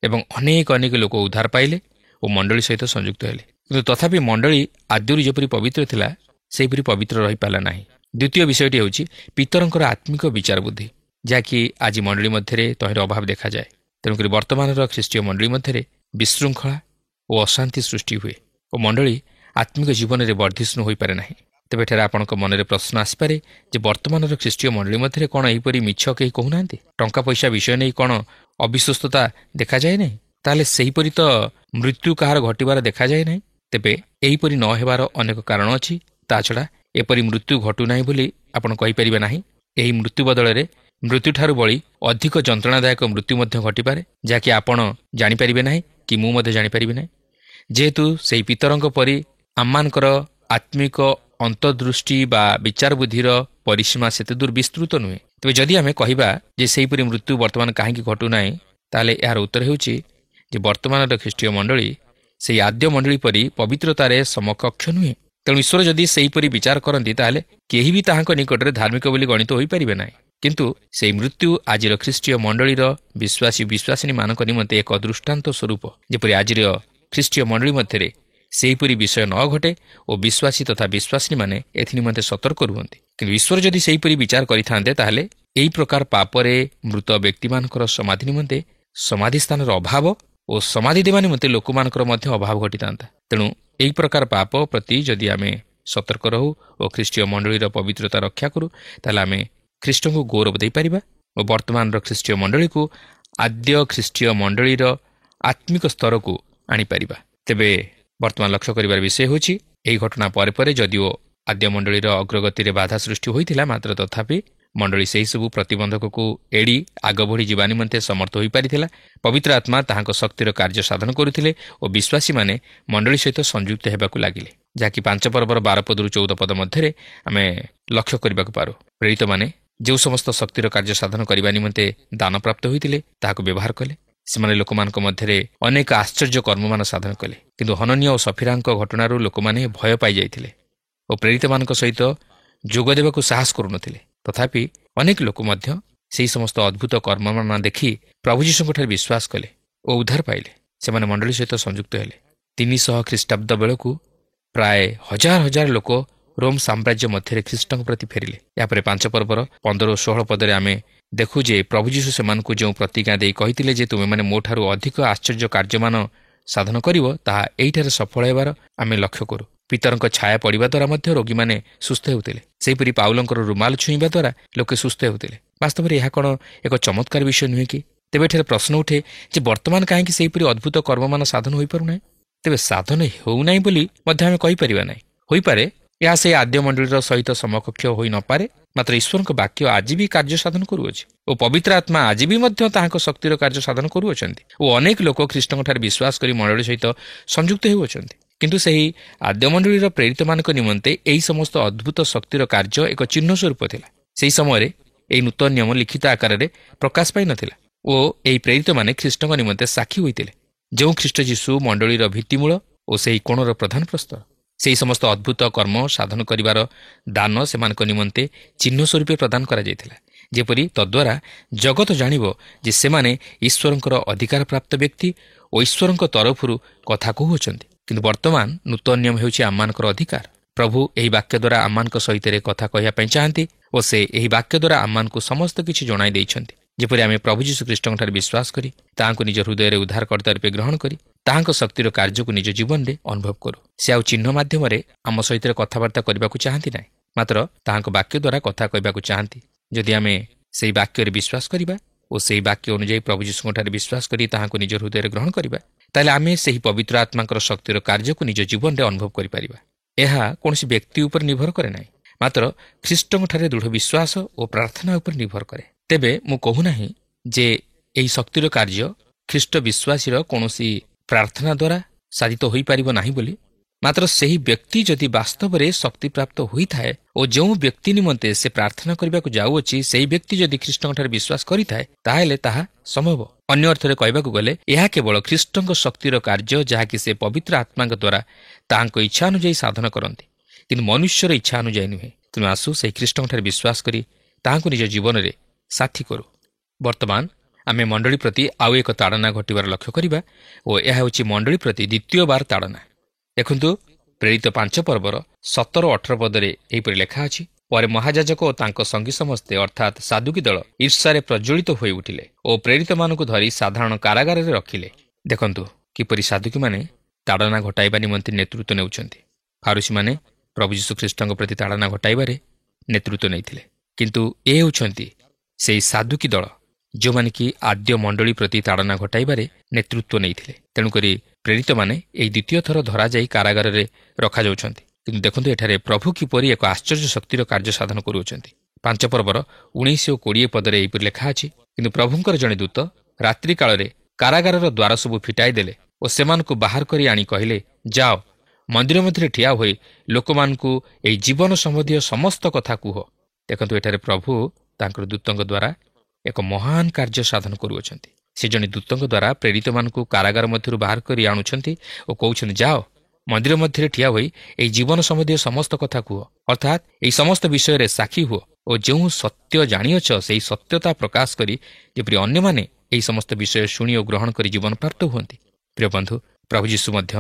ଏବଂ ଅନେକ ଅନେକ ଲୋକ ଉଦ୍ଧାର ପାଇଲେ ଓ ମଣ୍ଡଳୀ ସହିତ ସଂଯୁକ୍ତ ହେଲେ। କିନ୍ତୁ ତଥାପି ମଣ୍ଡଳୀ ଆଦ୍ୟରୁ ଯେପରି ପବିତ୍ର ଥିଲା ସେହିପରି ପବିତ୍ର ରହିପାରିଲା ନାହିଁ। ଦ୍ୱିତୀୟ ବିଷୟଟି ହେଉଛି ପିତରଙ୍କର ଆତ୍ମିକ ବିଚାର ବୁଦ୍ଧି, ଯାହାକି ଆଜି ମଣ୍ଡଳୀ ମଧ୍ୟରେ ତହିଁର ଅଭାବ ଦେଖାଯାଏ। ତେଣୁକରି ବର୍ତ୍ତମାନର ଖ୍ରୀଷ୍ଟୀୟ ମଣ୍ଡଳୀ ମଧ୍ୟରେ ବିଶୃଙ୍ଖଳା ଓ ଅଶାନ୍ତି ସୃଷ୍ଟି ହୁଏ ଓ ମଣ୍ଡଳୀ ଆତ୍ମିକ ଜୀବନରେ ବର୍ଦ୍ଧିଷ୍ଣୁ ହୋଇପାରେ ନାହିଁ। ତେବେ ଏଠାରେ ଆପଣଙ୍କ ମନରେ ପ୍ରଶ୍ନ ଆସିପାରେ ଯେ ବର୍ତ୍ତମାନର ଖ୍ରୀଷ୍ଟୀୟ ମଣ୍ଡଳୀ ମଧ୍ୟରେ କ'ଣ ଏହିପରି ମିଛ କେହି କହୁନାହାନ୍ତି? ଟଙ୍କା ପଇସା ବିଷୟ ନେଇ କ'ଣ ଅବିଶ୍ୱସ୍ତତା ଦେଖାଯାଏ ନାହିଁ? ତାହେଲେ ସେହିପରି ତ ମୃତ୍ୟୁ କାହାର ଘଟିବାର ଦେଖାଯାଏ ନାହିଁ। ତେବେ ଏହିପରି ନ ହେବାର ଅନେକ କାରଣ ଅଛି। ତା ଛଡ଼ା ଏପରି ମୃତ୍ୟୁ ଘଟୁନାହିଁ ବୋଲି ଆପଣ କହିପାରିବେ ନାହିଁ। ଏହି ମୃତ୍ୟୁ ବଦଳରେ ମୃତ୍ୟୁଠାରୁ ବଳି ଅଧିକ ଯନ୍ତ୍ରଣାଦାୟକ ମୃତ୍ୟୁ ମଧ୍ୟ ଘଟିପାରେ, ଯାହାକି ଆପଣ ଜାଣିପାରିବେ ନାହିଁ କି ମୁଁ ମଧ୍ୟ ଜାଣିପାରିବି ନାହିଁ। ଯେହେତୁ ସେହି ପିତରଙ୍କ ପରି ଆମମାନଙ୍କର ଆତ୍ମିକ ଅନ୍ତର୍ଦୃଷ୍ଟି ବା ବିଚାର ବୁଦ୍ଧିର ପରିସୀମା ସେତେ ଦୂର ବିସ୍ତୃତ ନୁହେଁ। ତେବେ ଯଦି ଆମେ କହିବା ଯେ ସେହିପରି ମୃତ୍ୟୁ ବର୍ତ୍ତମାନ କାହିଁକି ଘଟୁନାହିଁ, ତାହେଲେ ଏହାର ଉତ୍ତର ହେଉଛି ଯେ ବର୍ତ୍ତମାନର ଖ୍ରୀଷ୍ଟୀୟ ମଣ୍ଡଳୀ ସେହି ଆଦ୍ୟ ମଣ୍ଡଳୀ ପରି ପବିତ୍ରତାରେ ସମକକ୍ଷ ନୁହେଁ। ତେଣୁ ଈଶ୍ୱର ଯଦି ସେହିପରି ବିଚାର କରନ୍ତି ତାହେଲେ କେହି ବି ତାହାଙ୍କ ନିକଟରେ ଧାର୍ମିକ ବୋଲି ଗଣିତ ହୋଇପାରିବେ ନାହିଁ। କିନ୍ତୁ ସେହି ମୃତ୍ୟୁ ଆଜିର ଖ୍ରୀଷ୍ଟୀୟ ମଣ୍ଡଳୀର ବିଶ୍ୱାସୀ ବିଶ୍ୱାସିନୀମାନଙ୍କ ନିମନ୍ତେ ଏକ ଦୃଷ୍ଟାନ୍ତ ସ୍ୱରୂପ, ଯେପରି ଆଜିର ଖ୍ରୀଷ୍ଟୀୟ ମଣ୍ଡଳୀ ମଧ୍ୟରେ ସେହିପରି ବିଷୟ ନ ଘଟେ ଓ ବିଶ୍ୱାସୀ ତଥା ବିଶ୍ୱାସିନୀମାନେ ଏଥି ନିମନ୍ତେ ସତର୍କ ରୁହନ୍ତି। କିନ୍ତୁ ଈଶ୍ୱର ଯଦି ସେହିପରି ବିଚାର କରିଥାନ୍ତେ ତାହେଲେ ଏହି ପ୍ରକାର ପାପରେ ମୃତ ବ୍ୟକ୍ତିମାନଙ୍କର ସମାଧି ନିମନ୍ତେ ସମାଧି ସ୍ଥାନର ଅଭାବ ଓ ସମାଧି ଦେବା ନିମନ୍ତେ ଲୋକମାନଙ୍କର ମଧ୍ୟ ଅଭାବ ଘଟିଥାନ୍ତା। ତେଣୁ ଏହି ପ୍ରକାର ପାପ ପ୍ରତି ଯଦି ଆମେ ସତର୍କ ରହୁ ଓ ଖ୍ରୀଷ୍ଟୀୟ ମଣ୍ଡଳୀର ପବିତ୍ରତା ରକ୍ଷା କରୁ ତାହେଲେ ଆମେ ଖ୍ରୀଷ୍ଟଙ୍କୁ ଗୌରବ ଦେଇପାରିବା ଓ ବର୍ତ୍ତମାନର ଖ୍ରୀଷ୍ଟୀୟ ମଣ୍ଡଳୀକୁ ଆଦ୍ୟ ଖ୍ରୀଷ୍ଟୀୟ ମଣ୍ଡଳୀର ଆତ୍ମିକ ସ୍ତରକୁ ଆଣିପାରିବା। ତେବେ ବର୍ତ୍ତମାନ ଲକ୍ଷ୍ୟ କରିବାର ବିଷୟ ହେଉଛି ଏହି ଘଟଣା ପରେ ପରେ ଯଦିଓ ଆଦ୍ୟ ମଣ୍ଡଳୀର ଅଗ୍ରଗତିରେ ବାଧା ସୃଷ୍ଟି ହୋଇଥିଲା, ମାତ୍ର ତଥାପି ମଣ୍ଡଳୀ ସେହିସବୁ ପ୍ରତିବନ୍ଧକକୁ ଏଡ଼ି ଆଗ ବଢ଼ି ଯିବା ନିମନ୍ତେ ସମର୍ଥ ହୋଇପାରିଥିଲା। ପବିତ୍ର ଆତ୍ମା ତାହାଙ୍କ ଶକ୍ତିର କାର୍ଯ୍ୟ ସାଧନ କରୁଥିଲେ ଓ ବିଶ୍ୱାସୀମାନେ ମଣ୍ଡଳୀ ସହିତ ସଂଯୁକ୍ତ ହେବାକୁ ଲାଗିଲେ, ଯାହାକି 5 ପର୍ବର 12 ପଦରୁ 14 ପଦ ମଧ୍ୟରେ ଆମେ ଲକ୍ଷ୍ୟ କରିବାକୁ ପାରୁ। ପ୍ରେରିତମାନେ ଯେଉଁ ସମସ୍ତ ଶକ୍ତିର କାର୍ଯ୍ୟ ସାଧନ କରିବା ନିମନ୍ତେ ଦାନପ୍ରାପ୍ତ ହୋଇଥିଲେ ତାହାକୁ ବ୍ୟବହାର କଲେ। ସେମାନେ ଲୋକମାନଙ୍କ ମଧ୍ୟରେ ଅନେକ ଆଶ୍ଚର୍ଯ୍ୟ କର୍ମମାନ ସାଧନ କଲେ। କିନ୍ତୁ ହନନୀୟ ଓ ସଫିରାଙ୍କ ଘଟଣାରୁ ଲୋକମାନେ ଭୟ ପାଇଯାଇଥିଲେ ଓ ପ୍ରେରିତମାନଙ୍କ ସହିତ ଯୋଗ ଦେବାକୁ ସାହସ କରୁନଥିଲେ। ତଥାପି ଅନେକ ଲୋକ ମଧ୍ୟ ସେହି ସମସ୍ତ ଅଦ୍ଭୁତ କର୍ମମାନ ଦେଖି ପ୍ରଭୁ ଯୀଶୁଙ୍କଠାରେ ବିଶ୍ୱାସ କଲେ ଓ ଉଦ୍ଧାର ପାଇଲେ। ସେମାନେ ମଣ୍ଡଳୀ ସହିତ ସଂଯୁକ୍ତ ହେଲେ। 300 ଖ୍ରୀଷ୍ଟାବ୍ଦ ବେଳକୁ ପ୍ରାୟ 1000 ଲୋକ ରୋମ୍ ସାମ୍ରାଜ୍ୟ ମଧ୍ୟରେ ଖ୍ରୀଷ୍ଟଙ୍କ ପ୍ରତି ଫେରିଲେ। ଏହାପରେ 5 ପର୍ବର 15 ଓ 16 ପଦରେ ଆମେ ଦେଖୁ ଯେ ପ୍ରଭୁ ଯୀଶୁ ସେମାନଙ୍କୁ ଯେଉଁ ପ୍ରତିଜ୍ଞା ଦେଇ କହିଥିଲେ ଯେ ତୁମେମାନେ ମୋ ଠାରୁ ଅଧିକ ଆଶ୍ଚର୍ଯ୍ୟ କାର୍ଯ୍ୟମାନ ସାଧନ କରିବ, ତାହା ଏହିଠାରେ ସଫଳ ହେବାର ଆମେ ଲକ୍ଷ୍ୟ କରୁ। ପିତରଙ୍କ ଛାୟା ପଡ଼ିବା ଦ୍ୱାରା ମଧ୍ୟ ରୋଗୀମାନେ ସୁସ୍ଥ ହେଉଥିଲେ। ସେହିପରି ପାଉଲଙ୍କର ରୁମାଲ ଛୁଇଁବା ଦ୍ୱାରା ଲୋକେ ସୁସ୍ଥ ହେଉଥିଲେ। ବାସ୍ତବରେ ଏହା କ'ଣ ଏକ ଚମତ୍କାର ବିଷୟ ନୁହେଁ କି? ତେବେ ଏଠାରେ ପ୍ରଶ୍ନ ଉଠେ ଯେ ବର୍ତ୍ତମାନ କାହିଁକି ସେହିପରି ଅଦ୍ଭୁତ କର୍ମମାନ ସାଧନ ହୋଇପାରୁନାହିଁ? ତେବେ ସାଧନ ହେଉନାହିଁ ବୋଲି ମଧ୍ୟ ଆମେ କହିପାରିବା ନାହିଁ। ହୋଇପାରେ ଏହା ସେହି ଆଦ୍ୟ ମଣ୍ଡଳୀର ସହିତ ସମକକ୍ଷ ହୋଇନପାରେ, ମାତ୍ର ଈଶ୍ୱରଙ୍କ ବାକ୍ୟ ଆଜି ବି କାର୍ଯ୍ୟ ସାଧନ କରୁଅଛି ଓ ପବିତ୍ର ଆତ୍ମା ଆଜି ବି ମଧ୍ୟ ତାହାଙ୍କ ଶକ୍ତିର କାର୍ଯ୍ୟ ସାଧନ କରୁଅଛନ୍ତି ଓ ଅନେକ ଲୋକ ଖ୍ରୀଷ୍ଟଙ୍କଠାରେ ବିଶ୍ୱାସ କରି ମଣ୍ଡଳୀ ସହିତ ସଂଯୁକ୍ତ ହେଉଅଛନ୍ତି। କିନ୍ତୁ ସେହି ଆଦ୍ୟ ମଣ୍ଡଳୀର ପ୍ରେରିତମାନଙ୍କ ନିମନ୍ତେ ଏହି ସମସ୍ତ ଅଦ୍ଭୁତ ଶକ୍ତିର କାର୍ଯ୍ୟ ଏକ ଚିହ୍ନ ସ୍ୱରୂପ ଥିଲା। ସେହି ସମୟରେ ଏହି ନୂତନ ନିୟମ ଲିଖିତ ଆକାରରେ ପ୍ରକାଶ ପାଇନଥିଲା ଓ ଏହି ପ୍ରେରିତମାନେ ଖ୍ରୀଷ୍ଟଙ୍କ ନିମନ୍ତେ ସାକ୍ଷୀ ହୋଇଥିଲେ, ଯେଉଁ ଖ୍ରୀଷ୍ଟ ଯୀଶୁ ମଣ୍ଡଳୀର ଭିତ୍ତିମୂଳ ଓ ସେହି କୋଣର ପ୍ରଧାନ ପ୍ରସ୍ତର। ସେହି ସମସ୍ତ ଅଦ୍ଭୁତ କର୍ମ ସାଧନ କରିବାର ଦାନ ସେମାନଙ୍କ ନିମନ୍ତେ ଚିହ୍ନ ସ୍ୱରୂପେ ପ୍ରଦାନ କରାଯାଇଥିଲା, ଯେପରି ତଦ୍ୱାରା ଜଗତ ଜାଣିବ ଯେ ସେମାନେ ଈଶ୍ୱରଙ୍କର ଅଧିକାରପ୍ରାପ୍ତ ବ୍ୟକ୍ତି ଓ ଈଶ୍ୱରଙ୍କ ତରଫରୁ କଥା କହୁଅଛନ୍ତି। କିନ୍ତୁ ବର୍ତ୍ତମାନ ନୂତନ ନିୟମ ହେଉଛି ଆମମାନଙ୍କର ଅଧିକାର। ପ୍ରଭୁ ଏହି ବାକ୍ୟ ଦ୍ୱାରା ଆମମାନଙ୍କ ସହିତ କଥା କହିବା ପାଇଁ ଚାହାନ୍ତି ଓ ସେ ଏହି ବାକ୍ୟ ଦ୍ୱାରା ଆମମାନଙ୍କୁ ସମସ୍ତ କିଛି ଜଣାଇ ଦେଇଛନ୍ତି। ଯେପରି ଆମେ ପ୍ରଭୁ ଯୀଶୁ ଖ୍ରୀଷ୍ଟଙ୍କଠାରେ ବିଶ୍ୱାସ କରି ତାହାଙ୍କୁ ନିଜ ହୃଦୟରେ ଉଦ୍ଧାରକର୍ତ୍ତା ରୂପେ ଗ୍ରହଣ କରି ତାହାଙ୍କ ଶକ୍ତିର କାର୍ଯ୍ୟକୁ ନିଜ ଜୀବନରେ ଅନୁଭବ କରୁ। ସେ ଆଉ ଚିହ୍ନ ମାଧ୍ୟମରେ ଆମ ସହିତ କଥାବାର୍ତ୍ତା କରିବାକୁ ଚାହାନ୍ତି ନାହିଁ, ମାତ୍ର ତାହାଙ୍କ ବାକ୍ୟ ଦ୍ୱାରା କଥା କହିବାକୁ ଚାହାନ୍ତି। ଯଦି ଆମେ ସେହି ବାକ୍ୟରେ ବିଶ୍ୱାସ କରିବା ଓ ସେହି ବାକ୍ୟ ଅନୁଯାୟୀ ପ୍ରଭୁ ଯୀଶୁଙ୍କଠାରେ ବିଶ୍ୱାସ କରି ତାହାଙ୍କୁ ନିଜ ହୃଦୟରେ ଗ୍ରହଣ କରିବା, ତାହେଲେ ଆମେ ସେହି ପବିତ୍ର ଆତ୍ମାଙ୍କର ଶକ୍ତିର କାର୍ଯ୍ୟକୁ ନିଜ ଜୀବନରେ ଅନୁଭବ କରିପାରିବା। ଏହା କୌଣସି ବ୍ୟକ୍ତି ଉପରେ ନିର୍ଭର କରେ ନାହିଁ, ମାତ୍ର ଖ୍ରୀଷ୍ଟଙ୍କଠାରେ ଦୃଢ଼ ବିଶ୍ୱାସ ଓ ପ୍ରାର୍ଥନା ଉପରେ ନିର୍ଭର କରେ। ତେବେ ମୁଁ କହୁନାହିଁ ଯେ ଏହି ଶକ୍ତିର କାର୍ଯ୍ୟ ଖ୍ରୀଷ୍ଟ ବିଶ୍ୱାସୀର କୌଣସି ପ୍ରାର୍ଥନା ଦ୍ୱାରା ସାଧିତ ହୋଇପାରିବ ନାହିଁ ବୋଲି, ମାତ୍ର ସେହି ବ୍ୟକ୍ତି ଯଦି ବାସ୍ତବରେ ଶକ୍ତିପ୍ରାପ୍ତ ହୋଇଥାଏ ଓ ଯେଉଁ ବ୍ୟକ୍ତି ନିମନ୍ତେ ସେ ପ୍ରାର୍ଥନା କରିବାକୁ ଯାଉଅଛି ସେହି ବ୍ୟକ୍ତି ଯଦି ଖ୍ରୀଷ୍ଟଙ୍କଠାରେ ବିଶ୍ୱାସ କରିଥାଏ ତାହେଲେ ତାହା ସମ୍ଭବ। ଅନ୍ୟ ଅର୍ଥରେ କହିବାକୁ ଗଲେ ଏହା କେବଳ ଖ୍ରୀଷ୍ଟଙ୍କ ଶକ୍ତିର କାର୍ଯ୍ୟ, ଯାହାକି ସେ ପବିତ୍ର ଆତ୍ମାଙ୍କ ଦ୍ୱାରା ତାହାଙ୍କ ଇଚ୍ଛା ଅନୁଯାୟୀ ସାଧନ କରନ୍ତି, କିନ୍ତୁ ମନୁଷ୍ୟର ଇଚ୍ଛା ଅନୁଯାୟୀ ନୁହେଁ। ତେଣୁ ଆସୁ ସେହି ଖ୍ରୀଷ୍ଟଙ୍କଠାରେ ବିଶ୍ୱାସ କରି ତାହାଙ୍କୁ ନିଜ ଜୀବନରେ ସାଥୀ କରୁ। ବର୍ତ୍ତମାନ ଆମେ ମଣ୍ଡଳୀ ପ୍ରତି ଆଉ ଏକ ତାଡ଼ନା ଘଟିବାର ଲକ୍ଷ୍ୟ କରିବା ଓ ଏହା ହେଉଛି ମଣ୍ଡଳୀ ପ୍ରତି ଦ୍ୱିତୀୟବାର ତାଡ଼ନା। ଦେଖନ୍ତୁ, ପ୍ରେରିତ 5 ପର୍ବର 17-18 ପଦରେ ଏହିପରି ଲେଖା ଅଛି, ପରେ ମହାଯାଜକ ଓ ତାଙ୍କ ସଙ୍ଗୀ ସମସ୍ତେ ଅର୍ଥାତ୍ ସାଦୁକୀ ଦଳ ଈର୍ଷାରେ ପ୍ରଜ୍ୱଳିତ ହୋଇ ଉଠିଲେ ଓ ପ୍ରେରିତମାନଙ୍କୁ ଧରି ସାଧାରଣ କାରାଗାରରେ ରଖିଲେ। ଦେଖନ୍ତୁ କିପରି ସାଦୁକୀମାନେ ତାଡ଼ନା ଘଟାଇବା ନିମନ୍ତେ ନେତୃତ୍ୱ ନେଉଛନ୍ତି। ଫାରୁସୀମାନେ ପ୍ରଭୁ ଯୀଶୁଖ୍ରୀଷ୍ଟଙ୍କ ପ୍ରତି ତାଡ଼ନା ଘଟାଇବାରେ ନେତୃତ୍ୱ ନେଇଥିଲେ, କିନ୍ତୁ ଏ ହେଉଛନ୍ତି ସେହି ସାଦୁକୀ ଦଳ ଯେଉଁମାନେ କି ଆଦ୍ୟ ମଣ୍ଡଳୀ ପ୍ରତି ତାଡ଼ନା ଘଟାଇବାରେ ନେତୃତ୍ୱ ନେଇଥିଲେ। ତେଣୁକରି ପ୍ରେରିତମାନେ ଏହି ଦ୍ୱିତୀୟ ଥର ଧରାଯାଇ କାରାଗାରରେ ରଖାଯାଉଛନ୍ତି। କିନ୍ତୁ ଦେଖନ୍ତୁ ଏଠାରେ ପ୍ରଭୁ କିପରି ଏକ ଆଶ୍ଚର୍ଯ୍ୟ ଶକ୍ତିର କାର୍ଯ୍ୟ ସାଧନ କରୁଅଛନ୍ତି। 5 ପର୍ବର 19 ଓ 20 ପଦରେ ଏହିପରି ଲେଖା ଅଛି, କିନ୍ତୁ ପ୍ରଭୁଙ୍କର ଜଣେ ଦୂତ ରାତ୍ରି କାଳରେ କାରାଗାରର ଦ୍ୱାର ସବୁ ଫିଟାଇ ଦେଲେ ଓ ସେମାନଙ୍କୁ ବାହାର କରି ଆଣି କହିଲେ, ଯାଅ, ମନ୍ଦିର ମଧ୍ୟରେ ଠିଆ ହୋଇ ଲୋକମାନଙ୍କୁ ଏହି ଜୀବନ ସମ୍ବନ୍ଧୀୟ ସମସ୍ତ କଥା କୁହ। ଦେଖନ୍ତୁ ଏଠାରେ ପ୍ରଭୁ ତାଙ୍କର ଦୂତଙ୍କ ଦ୍ୱାରା ଏକ ମହାନ କାର୍ଯ୍ୟ ସାଧନ କରୁଅଛନ୍ତି। ସେ ଜଣେ ଦୂତଙ୍କ ଦ୍ୱାରା ପ୍ରେରିତମାନଙ୍କୁ କାରାଗାର ମଧ୍ୟରୁ ବାହାର କରି ଆଣୁଛନ୍ତି ଓ କହୁଛନ୍ତି, ଯାଅ, ମନ୍ଦିର ମଧ୍ୟରେ ଠିଆ ହୋଇ ଏହି ଜୀବନ ସମ୍ବନ୍ଧୀୟ ସମସ୍ତ କଥା କୁହ, ଅର୍ଥାତ୍ ଏହି ସମସ୍ତ ବିଷୟରେ ସାକ୍ଷୀ ହୁଅ ଓ ଯେଉଁ ସତ୍ୟ ଜାଣିଅଛ ସେହି ସତ୍ୟତା ପ୍ରକାଶ କରି ଯେପରି ଅନ୍ୟମାନେ ଏହି ସମସ୍ତ ବିଷୟ ଶୁଣି ଓ ଗ୍ରହଣ କରି ଜୀବନ ପ୍ରାପ୍ତ ହୁଅନ୍ତି। ପ୍ରିୟ ବନ୍ଧୁ, ପ୍ରଭୁ ଯୀଶୁ ମଧ୍ୟ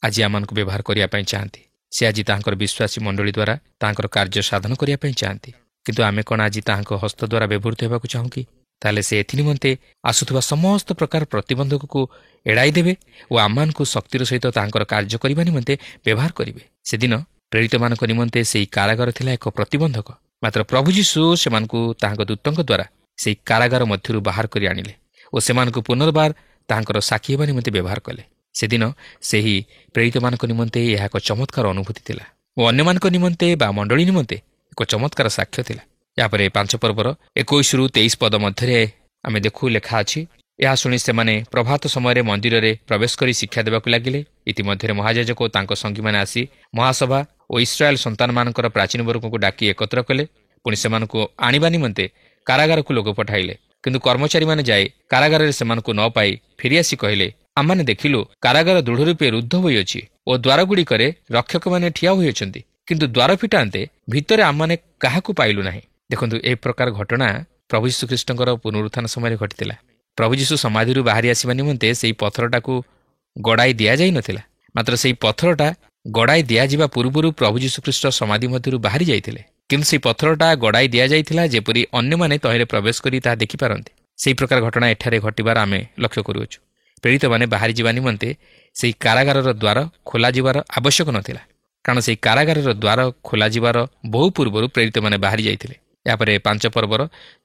ଆଜି ଆମମାନଙ୍କୁ ବ୍ୟବହାର କରିବା ପାଇଁ ଚାହାନ୍ତି। ସେ ଆଜି ତାହାଙ୍କର ବିଶ୍ୱାସୀ ମଣ୍ଡଳୀ ଦ୍ୱାରା ତାହାଙ୍କର କାର୍ଯ୍ୟ ସାଧନ କରିବା ପାଇଁ ଚାହାନ୍ତି। କିନ୍ତୁ ଆମେ କ'ଣ ଆଜି ତାହାଙ୍କ ହସ୍ତ ଦ୍ୱାରା ବ୍ୟବହୃତ ହେବାକୁ ଚାହୁଁ କି? ତାହେଲେ ସେ ଏଥିନିମନ୍ତେ ଆସୁଥିବା ସମସ୍ତ ପ୍ରକାର ପ୍ରତିବନ୍ଧକକୁ ଏଡ଼ାଇ ଦେବେ ଓ ଆମମାନଙ୍କୁ ଶକ୍ତିର ସହିତ ତାହାଙ୍କର କାର୍ଯ୍ୟ କରିବା ନିମନ୍ତେ ବ୍ୟବହାର କରିବେ। ସେଦିନ ପ୍ରେରିତମାନଙ୍କ ନିମନ୍ତେ ସେହି କାରାଗାର ଥିଲା ଏକ ପ୍ରତିବନ୍ଧକ, ମାତ୍ର ପ୍ରଭୁ ଯୀଶୁ ସେମାନଙ୍କୁ ତାହାଙ୍କ ଦୂତଙ୍କ ଦ୍ୱାରା ସେହି କାରାଗାର ମଧ୍ୟରୁ ବାହାର କରି ଆଣିଲେ ଓ ସେମାନଙ୍କୁ ପୁନର୍ବାର ତାହାଙ୍କର ସାକ୍ଷୀ ହେବା ନିମନ୍ତେ ବ୍ୟବହାର କଲେ। ସେଦିନ ସେହି ପ୍ରେରିତମାନଙ୍କ ନିମନ୍ତେ ଏହା ଏକ ଚମତ୍କାର ଅନୁଭୂତି ଥିଲା ଓ ଅନ୍ୟମାନଙ୍କ ନିମନ୍ତେ ବା ମଣ୍ଡଳୀ ନିମନ୍ତେ ଏକ ଚମତ୍କାର ସାକ୍ଷ୍ୟ ଥିଲା। ଏହାପରେ 5 ପର୍ବର 21-23 ପଦ ମଧ୍ୟରେ ଆମେ ଦେଖୁ ଲେଖା ଅଛି, ଏହା ଶୁଣି ସେମାନେ ପ୍ରଭାତ ସମୟରେ ମନ୍ଦିରରେ ପ୍ରବେଶ କରି ଶିକ୍ଷା ଦେବାକୁ ଲାଗିଲେ। ଇତିମଧ୍ୟରେ ମହାଯାଜକ ଓ ତାଙ୍କ ସଙ୍ଗୀମାନେ ଆସି ମହାସଭା ଓ ଇସ୍ରାଏଲ ସନ୍ତାନମାନଙ୍କର ପ୍ରାଚୀନ ବର୍ଗଙ୍କୁ ଡାକି ଏକତ୍ର କଲେ। ପୁଣି ସେମାନଙ୍କୁ ଆଣିବା ନିମନ୍ତେ କାରାଗାରକୁ ଲୋକ ପଠାଇଲେ। କିନ୍ତୁ କର୍ମଚାରୀମାନେ ଯାଇ କାରାଗାରରେ ସେମାନଙ୍କୁ ନ ପାଇ ଫେରିଆସି କହିଲେ, ଆମମାନେ ଦେଖିଲୁ କାରାଗାର ଦୃଢ଼ ରୂପେ ରୁଦ୍ଧ ହୋଇଅଛି ଓ ଦ୍ୱାରଗୁଡ଼ିକରେ ରକ୍ଷକମାନେ ଠିଆ ହୋଇଅଛନ୍ତି, କିନ୍ତୁ ଦ୍ୱାର ଫିଟାନ୍ତେ ଭିତରେ ଆମମାନେ କାହାକୁ ପାଇଲୁ ନାହିଁ। ଦେଖନ୍ତୁ, ଏ ପ୍ରକାର ଘଟଣା ପ୍ରଭୁ ଯୀଶୁଖ୍ରୀଷ୍ଟଙ୍କର ପୁନରୁତ୍ଥାନ ସମୟରେ ଘଟିଥିଲା। ପ୍ରଭୁ ଯୀଶୁ ସମାଧିରୁ ବାହାରି ଆସିବା ନିମନ୍ତେ ସେହି ପଥରଟାକୁ ଗଡ଼ାଇ ଦିଆଯାଇ ନଥିଲା, ମାତ୍ର ସେହି ପଥରଟା ଗଡ଼ାଇ ଦିଆଯିବା ପୂର୍ବରୁ ପ୍ରଭୁ ଯୀଶୁଖ୍ରୀଷ୍ଟ ସମାଧି ମଧ୍ୟରୁ ବାହାରି ଯାଇଥିଲେ। କିନ୍ତୁ ସେହି ପଥରଟା ଗଡ଼ାଇ ଦିଆଯାଇଥିଲା ଯେପରି ଅନ୍ୟମାନେ ତହିଁରେ ପ୍ରବେଶ କରି ତାହା ଦେଖିପାରନ୍ତି। ସେହି ପ୍ରକାର ଘଟଣା ଏଠାରେ ଘଟିବାର ଆମେ ଲକ୍ଷ୍ୟ କରୁଅଛୁ। ପ୍ରେରିତମାନେ ବାହାରି ଯିବା ନିମନ୍ତେ ସେହି କାରାଗାରର ଦ୍ୱାର ଖୋଲାଯିବାର ଆବଶ୍ୟକ ନଥିଲା, କାରଣ ସେହି କାରାଗାରର ଦ୍ୱାର ଖୋଲାଯିବାର ବହୁ ପୂର୍ବରୁ ପ୍ରେରିତମାନେ ବାହାରି ଯାଇଥିଲେ। ଏହାପରେ 5 ପର୍ବର